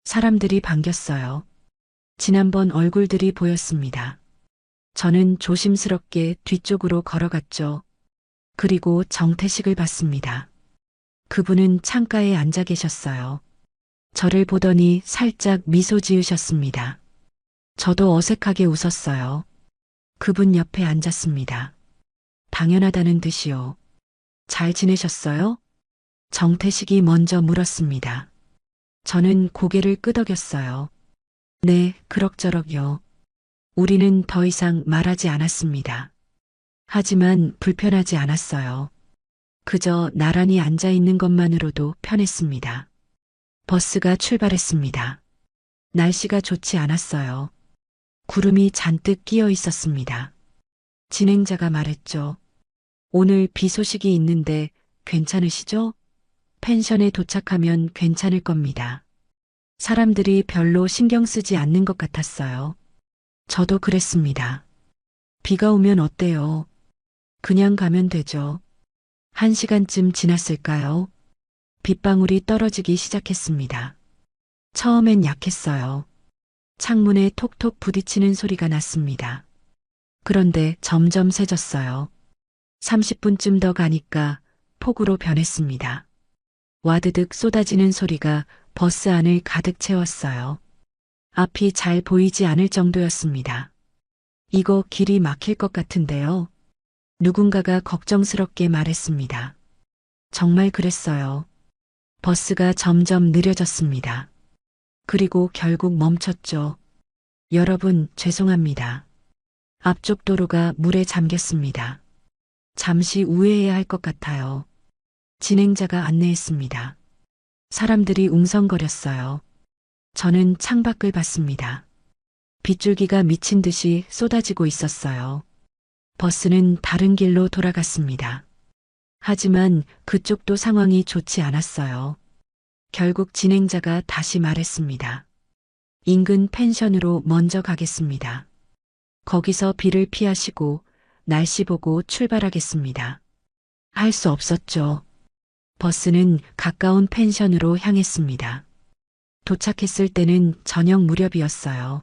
사람들이 반겼어요. 지난번 얼굴들이 보였습니다. 저는 조심스럽게 뒤쪽으로 걸어갔죠. 그리고 정태식을 봤습니다. 그분은 창가에 앉아 계셨어요. 저를 보더니 살짝 미소 지으셨습니다. 저도 어색하게 웃었어요. 그분 옆에 앉았습니다. 당연하다는 듯이요. 잘 지내셨어요? 정태식이 먼저 물었습니다. 저는 고개를 끄덕였어요. 네, 그럭저럭요. 우리는 더 이상 말하지 않았습니다. 하지만 불편하지 않았어요. 그저 나란히 앉아 있는 것만으로도 편했습니다. 버스가 출발했습니다. 날씨가 좋지 않았어요. 구름이 잔뜩 끼어 있었습니다. 진행자가 말했죠. 오늘 비 소식이 있는데 괜찮으시죠? 펜션에 도착하면 괜찮을 겁니다. 사람들이 별로 신경 쓰지 않는 것 같았어요. 저도 그랬습니다. 비가 오면 어때요? 그냥 가면 되죠. 1시간쯤 지났을까요? 빗방울이 떨어지기 시작했습니다. 처음엔 약했어요. 창문에 톡톡 부딪히는 소리가 났습니다. 그런데 점점 세졌어요. 30분쯤 더 가니까 폭우로 변했습니다. 와드득 쏟아지는 소리가 버스 안을 가득 채웠어요. 앞이 잘 보이지 않을 정도였습니다. 이거 길이 막힐 것 같은데요. 누군가가 걱정스럽게 말했습니다. 정말 그랬어요. 버스가 점점 느려졌습니다. 그리고 결국 멈췄죠. 여러분, 죄송합니다. 앞쪽 도로가 물에 잠겼습니다. 잠시 우회해야 할 것 같아요. 진행자가 안내했습니다. 사람들이 웅성거렸어요. 저는 창밖을 봤습니다. 빗줄기가 미친 듯이 쏟아지고 있었어요. 버스는 다른 길로 돌아갔습니다. 하지만 그쪽도 상황이 좋지 않았어요. 결국 진행자가 다시 말했습니다. 인근 펜션으로 먼저 가겠습니다. 거기서 비를 피하시고 날씨 보고 출발하겠습니다. 할 수 없었죠. 버스는 가까운 펜션으로 향했습니다. 도착했을 때는 저녁 무렵이었어요.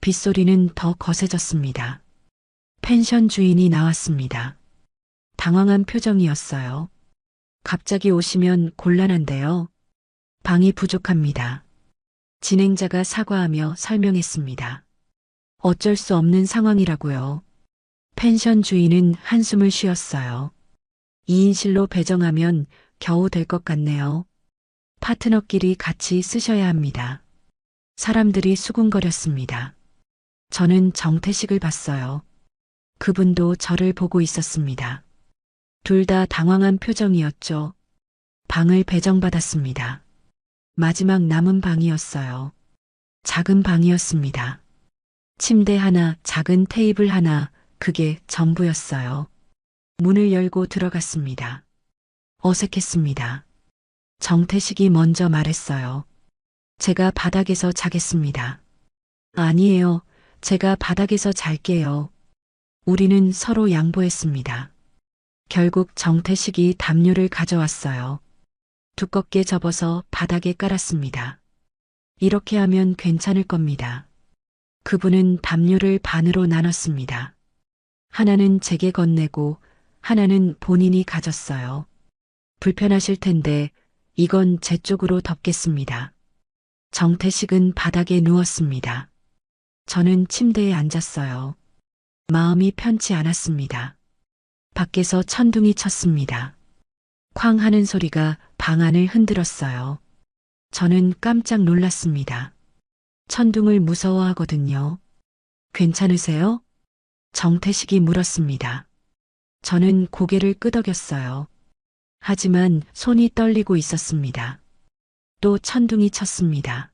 빗소리는 더 거세졌습니다. 펜션 주인이 나왔습니다. 당황한 표정이었어요. 갑자기 오시면 곤란한데요. 방이 부족합니다. 진행자가 사과하며 설명했습니다. 어쩔 수 없는 상황이라고요. 펜션 주인은 한숨을 쉬었어요. 2인실로 배정하면 겨우 될 것 같네요. 파트너끼리 같이 쓰셔야 합니다. 사람들이 수군거렸습니다. 저는 정태식을 봤어요. 그분도 저를 보고 있었습니다. 둘 다 당황한 표정이었죠. 방을 배정받았습니다. 마지막 남은 방이었어요. 작은 방이었습니다. 침대 하나, 작은 테이블 하나, 그게 전부였어요. 문을 열고 들어갔습니다. 어색했습니다. 정태식이 먼저 말했어요. 제가 바닥에서 자겠습니다. 아니에요. 제가 바닥에서 잘게요. 우리는 서로 양보했습니다. 결국 정태식이 담요를 가져왔어요. 두껍게 접어서 바닥에 깔았습니다. 이렇게 하면 괜찮을 겁니다. 그분은 담요를 반으로 나눴습니다. 하나는 제게 건네고 하나는 본인이 가졌어요. 불편하실 텐데 이건 제 쪽으로 덮겠습니다. 정태식은 바닥에 누웠습니다. 저는 침대에 앉았어요. 마음이 편치 않았습니다. 밖에서 천둥이 쳤습니다. 쾅 하는 소리가 방 안을 흔들었어요. 저는 깜짝 놀랐습니다. 천둥을 무서워하거든요. 괜찮으세요? 정태식이 물었습니다. 저는 고개를 끄덕였어요. 하지만 손이 떨리고 있었습니다. 또 천둥이 쳤습니다.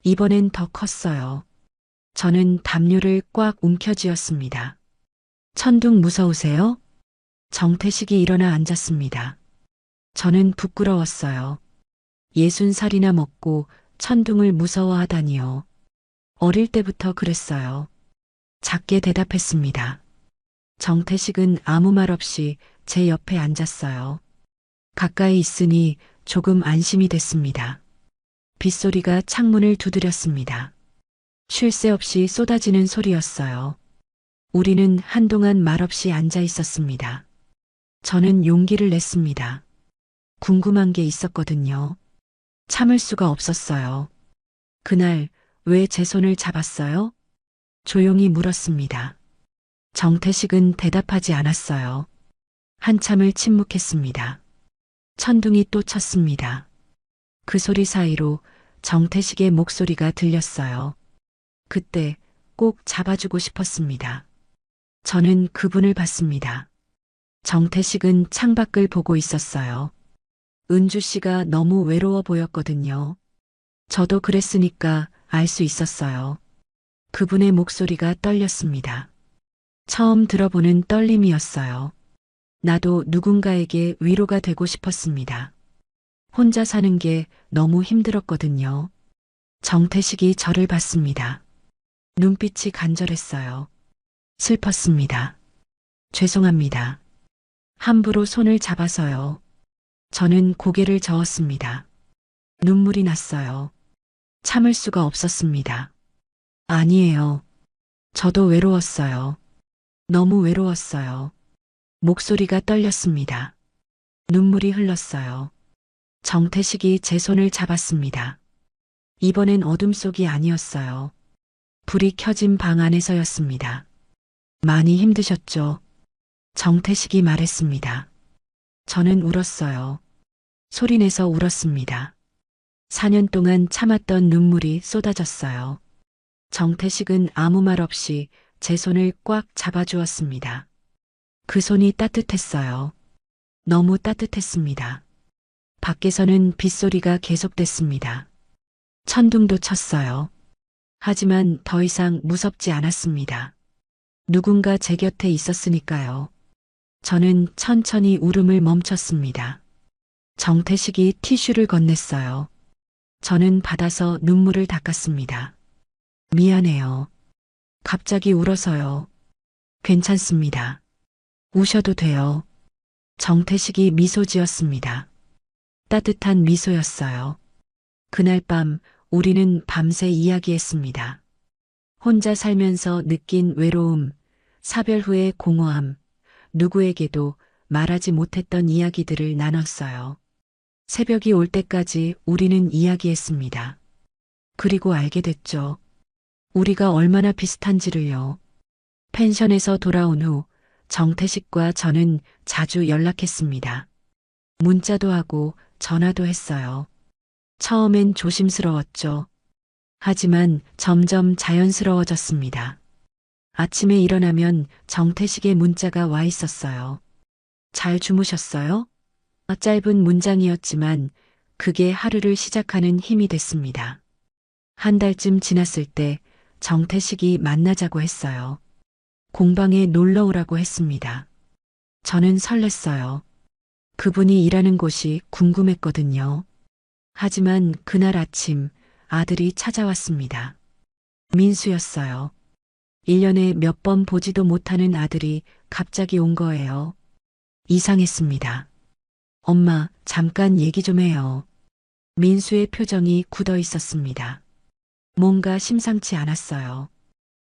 이번엔 더 컸어요. 저는 담요를 꽉 움켜쥐었습니다. 천둥 무서우세요? 정태식이 일어나 앉았습니다. 저는 부끄러웠어요. 60살이나 먹고 천둥을 무서워하다니요. 어릴 때부터 그랬어요. 작게 대답했습니다. 정태식은 아무 말 없이 제 옆에 앉았어요. 가까이 있으니 조금 안심이 됐습니다. 빗소리가 창문을 두드렸습니다. 쉴 새 없이 쏟아지는 소리였어요. 우리는 한동안 말없이 앉아 있었습니다. 저는 용기를 냈습니다. 궁금한 게 있었거든요. 참을 수가 없었어요. 그날 왜 제 손을 잡았어요? 조용히 물었습니다. 정태식은 대답하지 않았어요. 한참을 침묵했습니다. 천둥이 또 쳤습니다. 그 소리 사이로 정태식의 목소리가 들렸어요. 그때 꼭 잡아주고 싶었습니다. 저는 그분을 봤습니다. 정태식은 창밖을 보고 있었어요. 은주 씨가 너무 외로워 보였거든요. 저도 그랬으니까 알 수 있었어요. 그분의 목소리가 떨렸습니다. 처음 들어보는 떨림이었어요. 나도 누군가에게 위로가 되고 싶었습니다. 혼자 사는 게 너무 힘들었거든요. 정태식이 저를 봤습니다. 눈빛이 간절했어요. 슬펐습니다. 죄송합니다. 함부로 손을 잡아서요. 저는 고개를 저었습니다. 눈물이 났어요. 참을 수가 없었습니다. 아니에요. 저도 외로웠어요. 너무 외로웠어요. 목소리가 떨렸습니다. 눈물이 흘렀어요. 정태식이 제 손을 잡았습니다. 이번엔 어둠 속이 아니었어요. 불이 켜진 방 안에서였습니다. 많이 힘드셨죠? 정태식이 말했습니다. 저는 울었어요. 소리내서 울었습니다. 4년 동안 참았던 눈물이 쏟아졌어요. 정태식은 아무 말 없이 제 손을 꽉 잡아주었습니다. 그 손이 따뜻했어요. 너무 따뜻했습니다. 밖에서는 빗소리가 계속됐습니다. 천둥도 쳤어요. 하지만 더 이상 무섭지 않았습니다. 누군가 제 곁에 있었으니까요. 저는 천천히 울음을 멈췄습니다. 정태식이 티슈를 건넸어요. 저는 받아서 눈물을 닦았습니다. 미안해요. 갑자기 울어서요. 괜찮습니다. 우셔도 돼요. 정태식이 미소 지었습니다. 따뜻한 미소였어요. 그날 밤 우리는 밤새 이야기했습니다. 혼자 살면서 느낀 외로움, 사별 후의 공허함, 누구에게도 말하지 못했던 이야기들을 나눴어요. 새벽이 올 때까지 우리는 이야기했습니다. 그리고 알게 됐죠. 우리가 얼마나 비슷한지를요. 펜션에서 돌아온 후 정태식과 저는 자주 연락했습니다. 문자도 하고 전화도 했어요. 처음엔 조심스러웠죠. 하지만 점점 자연스러워졌습니다. 아침에 일어나면 정태식의 문자가 와 있었어요. 잘 주무셨어요? 짧은 문장이었지만 그게 하루를 시작하는 힘이 됐습니다. 한 달쯤 지났을 때 정태식이 만나자고 했어요. 공방에 놀러 오라고 했습니다. 저는 설렜어요. 그분이 일하는 곳이 궁금했거든요. 하지만 그날 아침 아들이 찾아왔습니다. 민수였어요. 1년에 몇 번 보지도 못하는 아들이 갑자기 온 거예요. 이상했습니다. 엄마, 잠깐 얘기 좀 해요. 민수의 표정이 굳어 있었습니다. 뭔가 심상치 않았어요.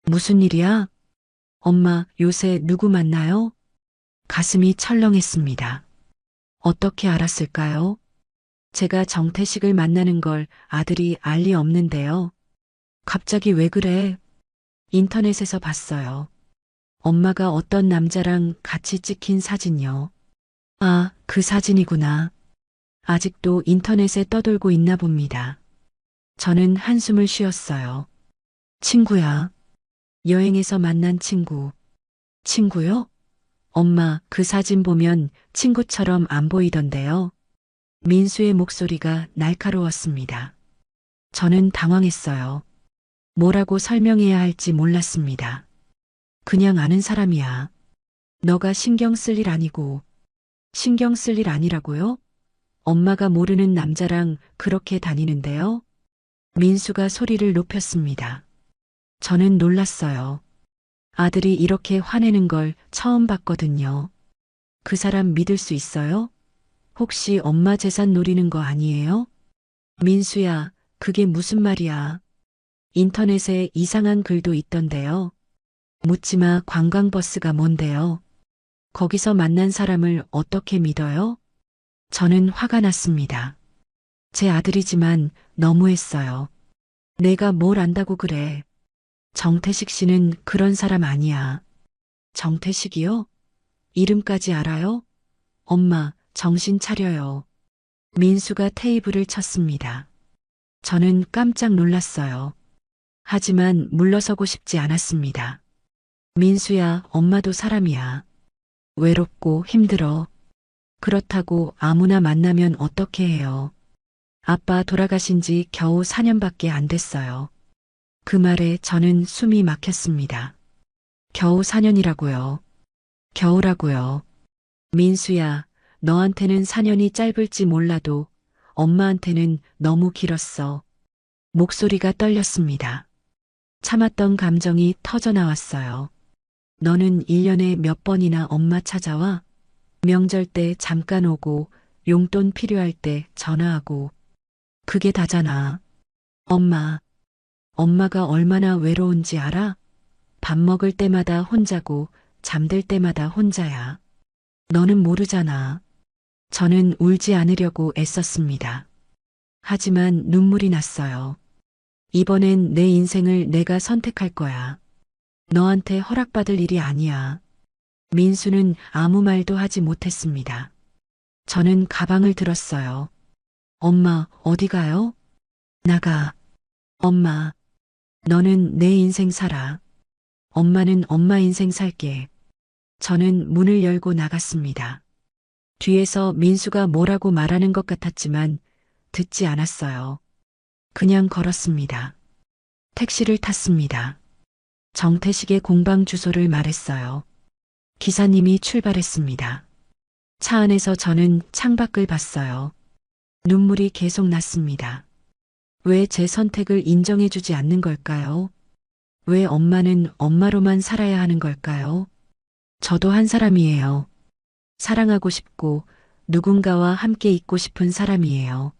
무슨 일이야? 엄마, 요새 누구 만나요? 가슴이 철렁했습니다. 어떻게 알았을까요? 제가 정태식을 만나는 걸 아들이 알 리 없는데요. 갑자기 왜 그래? 인터넷에서 봤어요. 엄마가 어떤 남자랑 같이 찍힌 사진요. 아, 그 사진이구나. 아직도 인터넷에 떠돌고 있나 봅니다. 저는 한숨을 쉬었어요. 친구야. 여행에서 만난 친구. 친구요? 엄마, 그 사진 보면 친구처럼 안 보이던데요. 민수의 목소리가 날카로웠습니다. 저는 당황했어요. 뭐라고 설명해야 할지 몰랐습니다. 그냥 아는 사람이야. 너가 신경 쓸 일 아니고. 신경 쓸 일 아니라고요? 엄마가 모르는 남자랑 그렇게 다니는데요? 민수가 소리를 높였습니다. 저는 놀랐어요. 아들이 이렇게 화내는 걸 처음 봤거든요. 그 사람 믿을 수 있어요? 혹시 엄마 재산 노리는 거 아니에요? 민수야, 그게 무슨 말이야? 인터넷에 이상한 글도 있던데요. 묻지마 관광버스가 뭔데요? 거기서 만난 사람을 어떻게 믿어요? 저는 화가 났습니다. 제 아들이지만 너무했어요. 내가 뭘 안다고 그래. 정태식 씨는 그런 사람 아니야. 정태식이요? 이름까지 알아요? 엄마, 정신 차려요. 민수가 테이블을 쳤습니다. 저는 깜짝 놀랐어요. 하지만 물러서고 싶지 않았습니다. 민수야, 엄마도 사람이야. 외롭고 힘들어. 그렇다고 아무나 만나면 어떻게 해요? 아빠 돌아가신 지 겨우 4년밖에 안 됐어요. 그 말에 저는 숨이 막혔습니다. 겨우 4년이라고요. 겨우라고요. 민수야, 너한테는 4년이 짧을지 몰라도 엄마한테는 너무 길었어. 목소리가 떨렸습니다. 참았던 감정이 터져 나왔어요. 너는 1년에 몇 번이나 엄마 찾아와? 명절 때 잠깐 오고 용돈 필요할 때 전화하고. 그게 다잖아. 엄마가 얼마나 외로운지 알아? 밥 먹을 때마다 혼자고 잠들 때마다 혼자야. 너는 모르잖아. 저는 울지 않으려고 애썼습니다. 하지만 눈물이 났어요. 이번엔 내 인생을 내가 선택할 거야. 너한테 허락받을 일이 아니야. 민수는 아무 말도 하지 못했습니다. 저는 가방을 들었어요. 엄마, 어디 가요? 나가. 엄마, 너는 내 인생 살아. 엄마는 엄마 인생 살게. 저는 문을 열고 나갔습니다. 뒤에서 민수가 뭐라고 말하는 것 같았지만 듣지 않았어요. 그냥 걸었습니다. 택시를 탔습니다. 정태식의 공방 주소를 말했어요. 기사님이 출발했습니다. 차 안에서 저는 창밖을 봤어요. 눈물이 계속 났습니다. 왜 제 선택을 인정해주지 않는 걸까요? 왜 엄마는 엄마로만 살아야 하는 걸까요? 저도 한 사람이에요. 사랑하고 싶고 누군가와 함께 있고 싶은 사람이에요.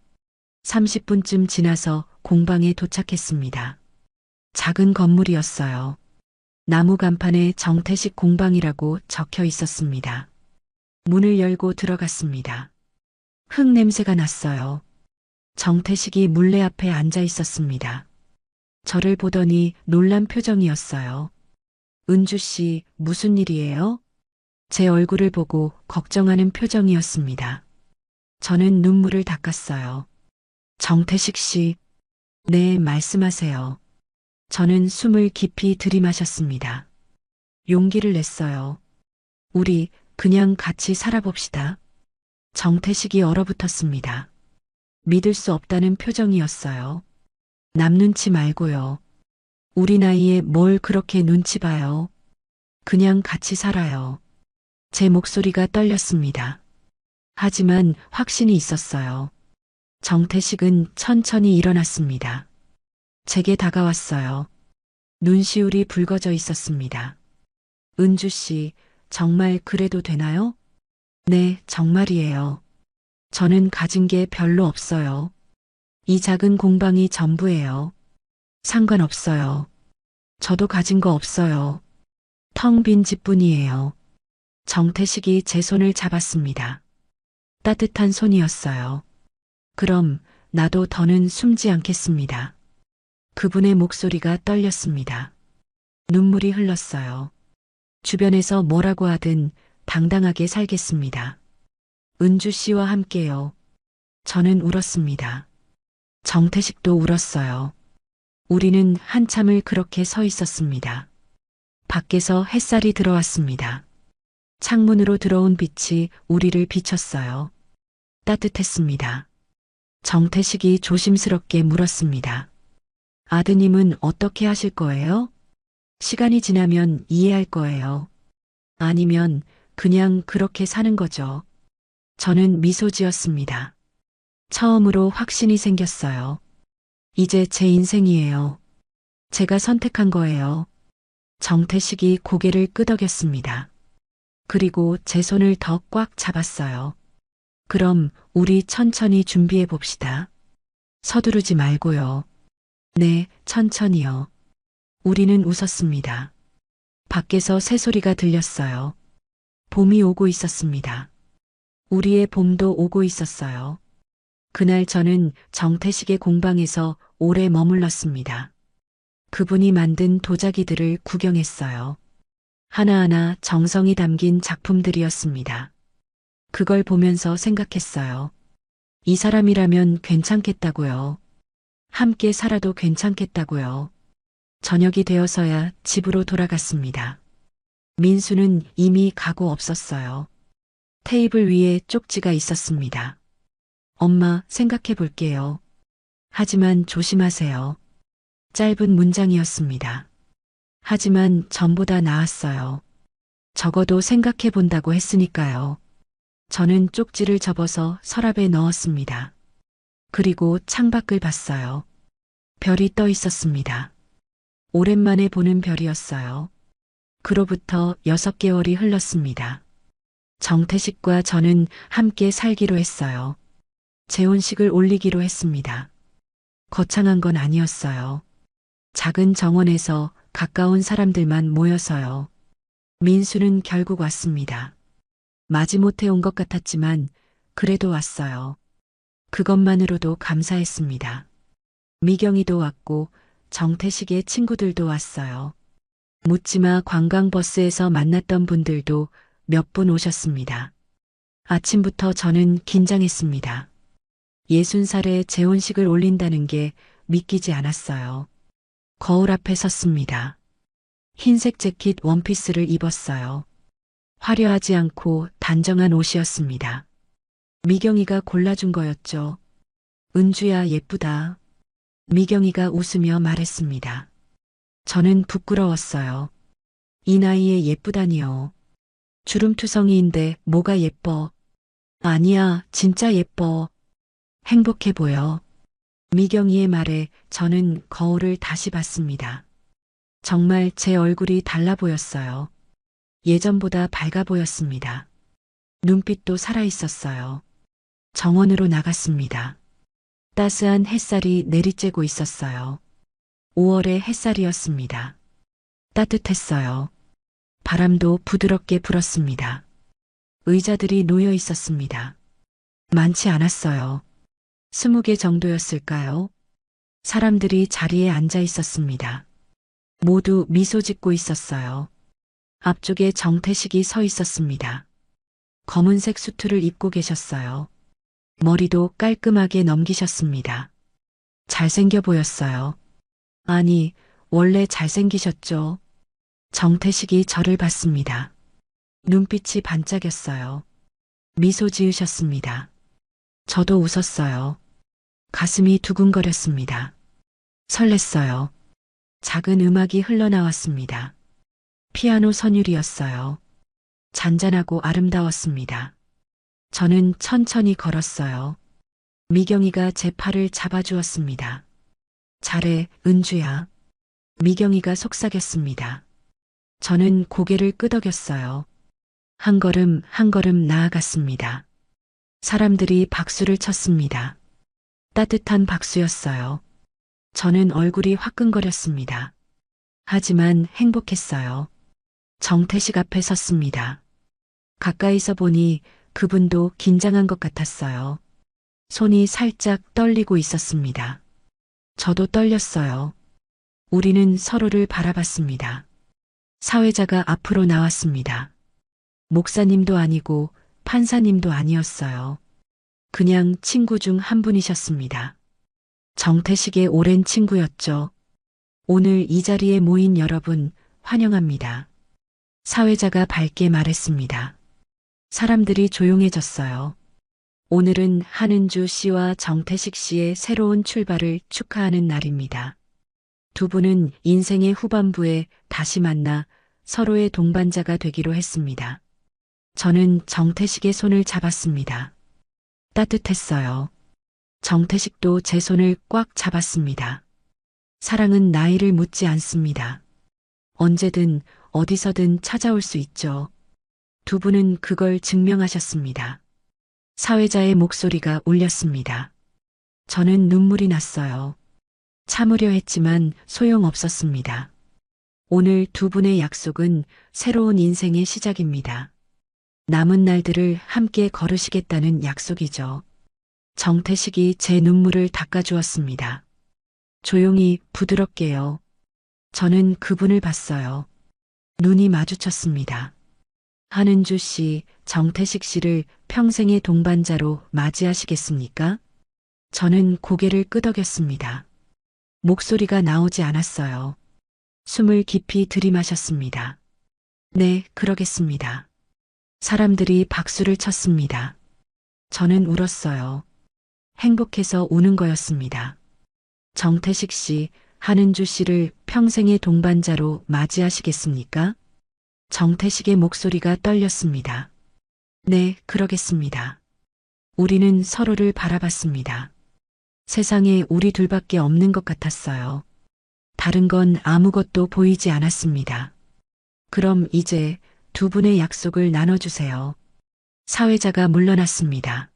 30분쯤 지나서 공방에 도착했습니다. 작은 건물이었어요. 나무 간판에 정태식 공방이라고 적혀 있었습니다. 문을 열고 들어갔습니다. 흙 냄새가 났어요. 정태식이 물레 앞에 앉아 있었습니다. 저를 보더니 놀란 표정이었어요. 은주 씨, 무슨 일이에요? 제 얼굴을 보고 걱정하는 표정이었습니다. 저는 눈물을 닦았어요. 정태식 씨, 네, 말씀하세요. 저는 숨을 깊이 들이마셨습니다. 용기를 냈어요. 우리 그냥 같이 살아봅시다. 정태식이 얼어붙었습니다. 믿을 수 없다는 표정이었어요. 남 눈치 말고요. 우리 나이에 뭘 그렇게 눈치 봐요. 그냥 같이 살아요. 제 목소리가 떨렸습니다. 하지만 확신이 있었어요. 정태식은 천천히 일어났습니다. 제게 다가왔어요. 눈시울이 붉어져 있었습니다. 은주 씨, 정말 그래도 되나요? 네, 정말이에요. 저는 가진 게 별로 없어요. 이 작은 공방이 전부예요. 상관없어요. 저도 가진 거 없어요. 텅 빈 집뿐이에요. 정태식이 제 손을 잡았습니다. 따뜻한 손이었어요. 그럼 나도 더는 숨지 않겠습니다. 그분의 목소리가 떨렸습니다. 눈물이 흘렀어요. 주변에서 뭐라고 하든 당당하게 살겠습니다. 은주 씨와 함께요. 저는 울었습니다. 정태식도 울었어요. 우리는 한참을 그렇게 서 있었습니다. 밖에서 햇살이 들어왔습니다. 창문으로 들어온 빛이 우리를 비췄어요. 따뜻했습니다. 정태식이 조심스럽게 물었습니다. 아드님은 어떻게 하실 거예요? 시간이 지나면 이해할 거예요. 아니면 그냥 그렇게 사는 거죠. 저는 미소 지었습니다. 처음으로 확신이 생겼어요. 이제 제 인생이에요. 제가 선택한 거예요. 정태식이 고개를 끄덕였습니다. 그리고 제 손을 더 꽉 잡았어요. 그럼 우리 천천히 준비해 봅시다. 서두르지 말고요. 네, 천천히요. 우리는 웃었습니다. 밖에서 새소리가 들렸어요. 봄이 오고 있었습니다. 우리의 봄도 오고 있었어요. 그날 저는 정태식의 공방에서 오래 머물렀습니다. 그분이 만든 도자기들을 구경했어요. 하나하나 정성이 담긴 작품들이었습니다. 그걸 보면서 생각했어요. 이 사람이라면 괜찮겠다고요. 함께 살아도 괜찮겠다고요. 저녁이 되어서야 집으로 돌아갔습니다. 민수는 이미 가고 없었어요. 테이블 위에 쪽지가 있었습니다. 엄마, 생각해 볼게요. 하지만 조심하세요. 짧은 문장이었습니다. 하지만 전보다 나았어요. 적어도 생각해 본다고 했으니까요. 저는 쪽지를 접어서 서랍에 넣었습니다. 그리고 창밖을 봤어요. 별이 떠 있었습니다. 오랜만에 보는 별이었어요. 그로부터 6개월이 흘렀습니다. 정태식과 저는 함께 살기로 했어요. 재혼식을 올리기로 했습니다. 거창한 건 아니었어요. 작은 정원에서 가까운 사람들만 모여서요. 민수는 결국 왔습니다. 마지못해 온 것 같았지만 그래도 왔어요. 그것만으로도 감사했습니다. 미경이도 왔고 정태식의 친구들도 왔어요. 묻지마 관광버스에서 만났던 분들도 몇 분 오셨습니다. 아침부터 저는 긴장했습니다. 60살에 재혼식을 올린다는 게 믿기지 않았어요. 거울 앞에 섰습니다. 흰색 재킷 원피스를 입었어요. 화려하지 않고 단정한 옷이었습니다. 미경이가 골라준 거였죠. 은주야, 예쁘다. 미경이가 웃으며 말했습니다. 저는 부끄러웠어요. 이 나이에 예쁘다니요. 주름투성이인데 뭐가 예뻐. 아니야, 진짜 예뻐. 행복해 보여. 미경이의 말에 저는 거울을 다시 봤습니다. 정말 제 얼굴이 달라 보였어요. 예전보다 밝아 보였습니다. 눈빛도 살아 있었어요. 정원으로 나갔습니다. 따스한 햇살이 내리쬐고 있었어요. 5월의 햇살이었습니다. 따뜻했어요. 바람도 부드럽게 불었습니다. 의자들이 놓여 있었습니다. 많지 않았어요. 20개 정도였을까요? 사람들이 자리에 앉아 있었습니다. 모두 미소 짓고 있었어요. 앞쪽에 정태식이 서 있었습니다. 검은색 수트를 입고 계셨어요. 머리도 깔끔하게 넘기셨습니다. 잘생겨 보였어요. 아니, 원래 잘생기셨죠? 정태식이 저를 봤습니다. 눈빛이 반짝였어요. 미소 지으셨습니다. 저도 웃었어요. 가슴이 두근거렸습니다. 설렜어요. 작은 음악이 흘러나왔습니다. 피아노 선율이었어요. 잔잔하고 아름다웠습니다. 저는 천천히 걸었어요. 미경이가 제 팔을 잡아주었습니다. 잘해, 은주야. 미경이가 속삭였습니다. 저는 고개를 끄덕였어요. 한 걸음 한 걸음 나아갔습니다. 사람들이 박수를 쳤습니다. 따뜻한 박수였어요. 저는 얼굴이 화끈거렸습니다. 하지만 행복했어요. 정태식 앞에 섰습니다. 가까이서 보니 그분도 긴장한 것 같았어요. 손이 살짝 떨리고 있었습니다. 저도 떨렸어요. 우리는 서로를 바라봤습니다. 사회자가 앞으로 나왔습니다. 목사님도 아니고 판사님도 아니었어요. 그냥 친구 중 한 분이셨습니다. 정태식의 오랜 친구였죠. 오늘 이 자리에 모인 여러분 환영합니다. 사회자가 밝게 말했습니다. 사람들이 조용해졌어요. 오늘은 한은주 씨와 정태식 씨의 새로운 출발을 축하하는 날입니다. 두 분은 인생의 후반부에 다시 만나 서로의 동반자가 되기로 했습니다. 저는 정태식의 손을 잡았습니다. 따뜻했어요. 정태식도 제 손을 꽉 잡았습니다. 사랑은 나이를 묻지 않습니다. 언제든 어디서든 찾아올 수 있죠. 두 분은 그걸 증명하셨습니다. 사회자의 목소리가 울렸습니다. 저는 눈물이 났어요. 참으려 했지만 소용없었습니다. 오늘 두 분의 약속은 새로운 인생의 시작입니다. 남은 날들을 함께 걸으시겠다는 약속이죠. 정태식이 제 눈물을 닦아주었습니다. 조용히 부드럽게요. 저는 그분을 봤어요. 눈이 마주쳤습니다. 한은주 씨, 정태식 씨를 평생의 동반자로 맞이하시겠습니까? 저는 고개를 끄덕였습니다. 목소리가 나오지 않았어요. 숨을 깊이 들이마셨습니다. 네, 그러겠습니다. 사람들이 박수를 쳤습니다. 저는 울었어요. 행복해서 우는 거였습니다. 정태식 씨, 한은주 씨를 평생의 동반자로 맞이하시겠습니까? 정태식의 목소리가 떨렸습니다. 네, 그러겠습니다. 우리는 서로를 바라봤습니다. 세상에 우리 둘밖에 없는 것 같았어요. 다른 건 아무것도 보이지 않았습니다. 그럼 이제 두 분의 약속을 나눠주세요. 사회자가 물러났습니다.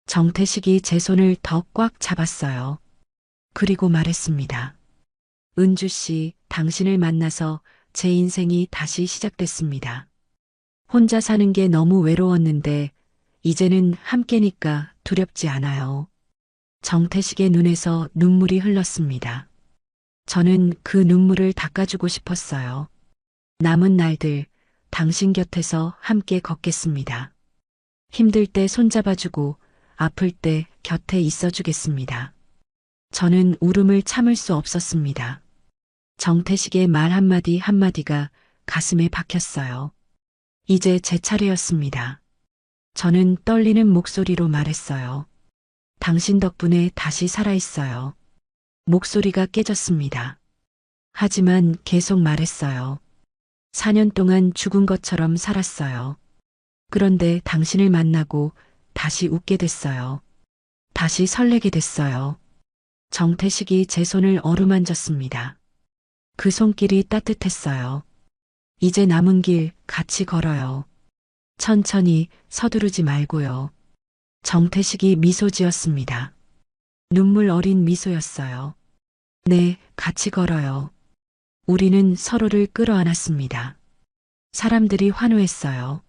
정태식이 제 손을 더 꽉 잡았어요. 그리고 말했습니다. 은주 씨, 당신을 만나서 제 인생이 다시 시작됐습니다. 혼자 사는 게 너무 외로웠는데 이제는 함께니까 두렵지 않아요. 정태식의 눈에서 눈물이 흘렀습니다. 저는 그 눈물을 닦아주고 싶었어요. 남은 날들 당신 곁에서 함께 걷겠습니다. 힘들 때 손잡아주고 아플 때 곁에 있어주겠습니다. 저는 울음을 참을 수 없었습니다. 정태식의 말 한마디 한마디가 가슴에 박혔어요. 이제 제 차례였습니다. 저는 떨리는 목소리로 말했어요. 당신 덕분에 다시 살아있어요. 목소리가 깨졌습니다. 하지만 계속 말했어요. 4년 동안 죽은 것처럼 살았어요. 그런데 당신을 만나고 다시 웃게 됐어요. 다시 설레게 됐어요. 정태식이 제 손을 어루만졌습니다. 그 손길이 따뜻했어요. 이제 남은 길 같이 걸어요. 천천히 서두르지 말고요. 정태식이 미소 지었습니다. 눈물 어린 미소였어요. 네, 같이 걸어요. 우리는 서로를 끌어안았습니다. 사람들이 환호했어요.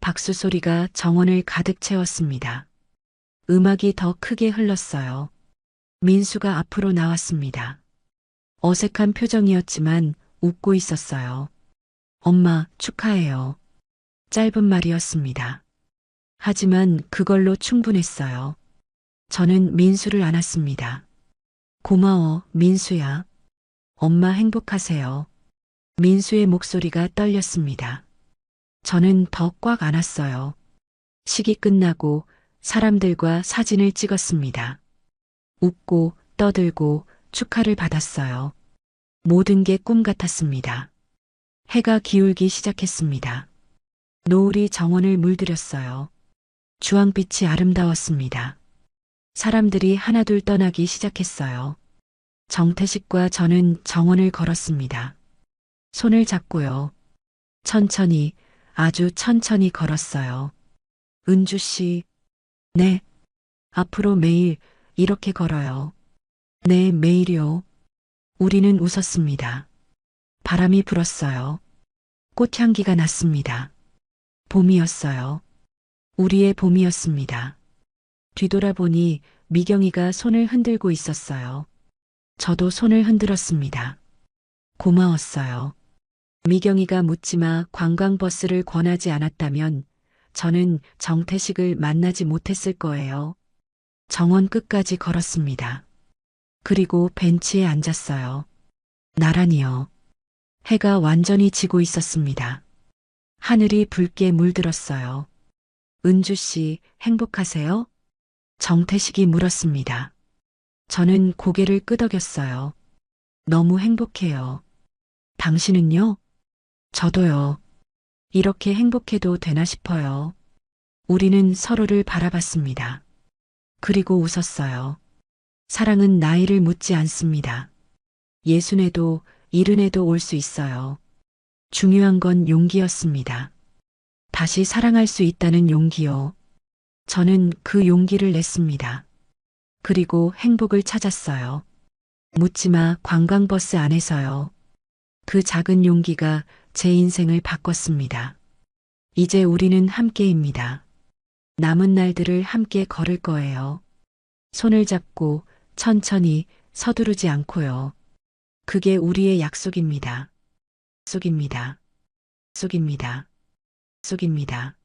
박수 소리가 정원을 가득 채웠습니다. 음악이 더 크게 흘렀어요. 민수가 앞으로 나왔습니다. 어색한 표정이었지만 웃고 있었어요. 엄마, 축하해요. 짧은 말이었습니다. 하지만 그걸로 충분했어요. 저는 민수를 안았습니다. 고마워, 민수야. 엄마 행복하세요. 민수의 목소리가 떨렸습니다. 저는 더 꽉 안았어요. 식이 끝나고 사람들과 사진을 찍었습니다. 웃고 떠들고 축하를 받았어요. 모든 게 꿈 같았습니다. 해가 기울기 시작했습니다. 노을이 정원을 물들였어요. 주황빛이 아름다웠습니다. 사람들이 하나둘 떠나기 시작했어요. 정태식과 저는 정원을 걸었습니다. 손을 잡고요. 천천히, 아주 천천히 걸었어요. 은주 씨, 네. 앞으로 매일 이렇게 걸어요. 네, 매일이요. 우리는 웃었습니다. 바람이 불었어요. 꽃향기가 났습니다. 봄이었어요. 우리의 봄이었습니다. 뒤돌아보니 미경이가 손을 흔들고 있었어요. 저도 손을 흔들었습니다. 고마웠어요. 미경이가 묻지마 관광버스를 권하지 않았다면 저는 정태식을 만나지 못했을 거예요. 정원 끝까지 걸었습니다. 그리고 벤치에 앉았어요. 나란히요. 해가 완전히 지고 있었습니다. 하늘이 붉게 물들었어요. 은주 씨, 행복하세요? 정태식이 물었습니다. 저는 고개를 끄덕였어요. 너무 행복해요. 당신은요? 저도요. 이렇게 행복해도 되나 싶어요. 우리는 서로를 바라봤습니다. 그리고 웃었어요. 사랑은 나이를 묻지 않습니다. 60에도 70에도 올 수 있어요. 중요한 건 용기였습니다. 다시 사랑할 수 있다는 용기요. 저는 그 용기를 냈습니다. 그리고 행복을 찾았어요. 묻지마 관광버스 안에서요. 그 작은 용기가 제 인생을 바꿨습니다. 이제 우리는 함께입니다. 남은 날들을 함께 걸을 거예요. 손을 잡고 천천히 서두르지 않고요. 그게 우리의 약속입니다. 약속입니다. 약속입니다. 약속입니다.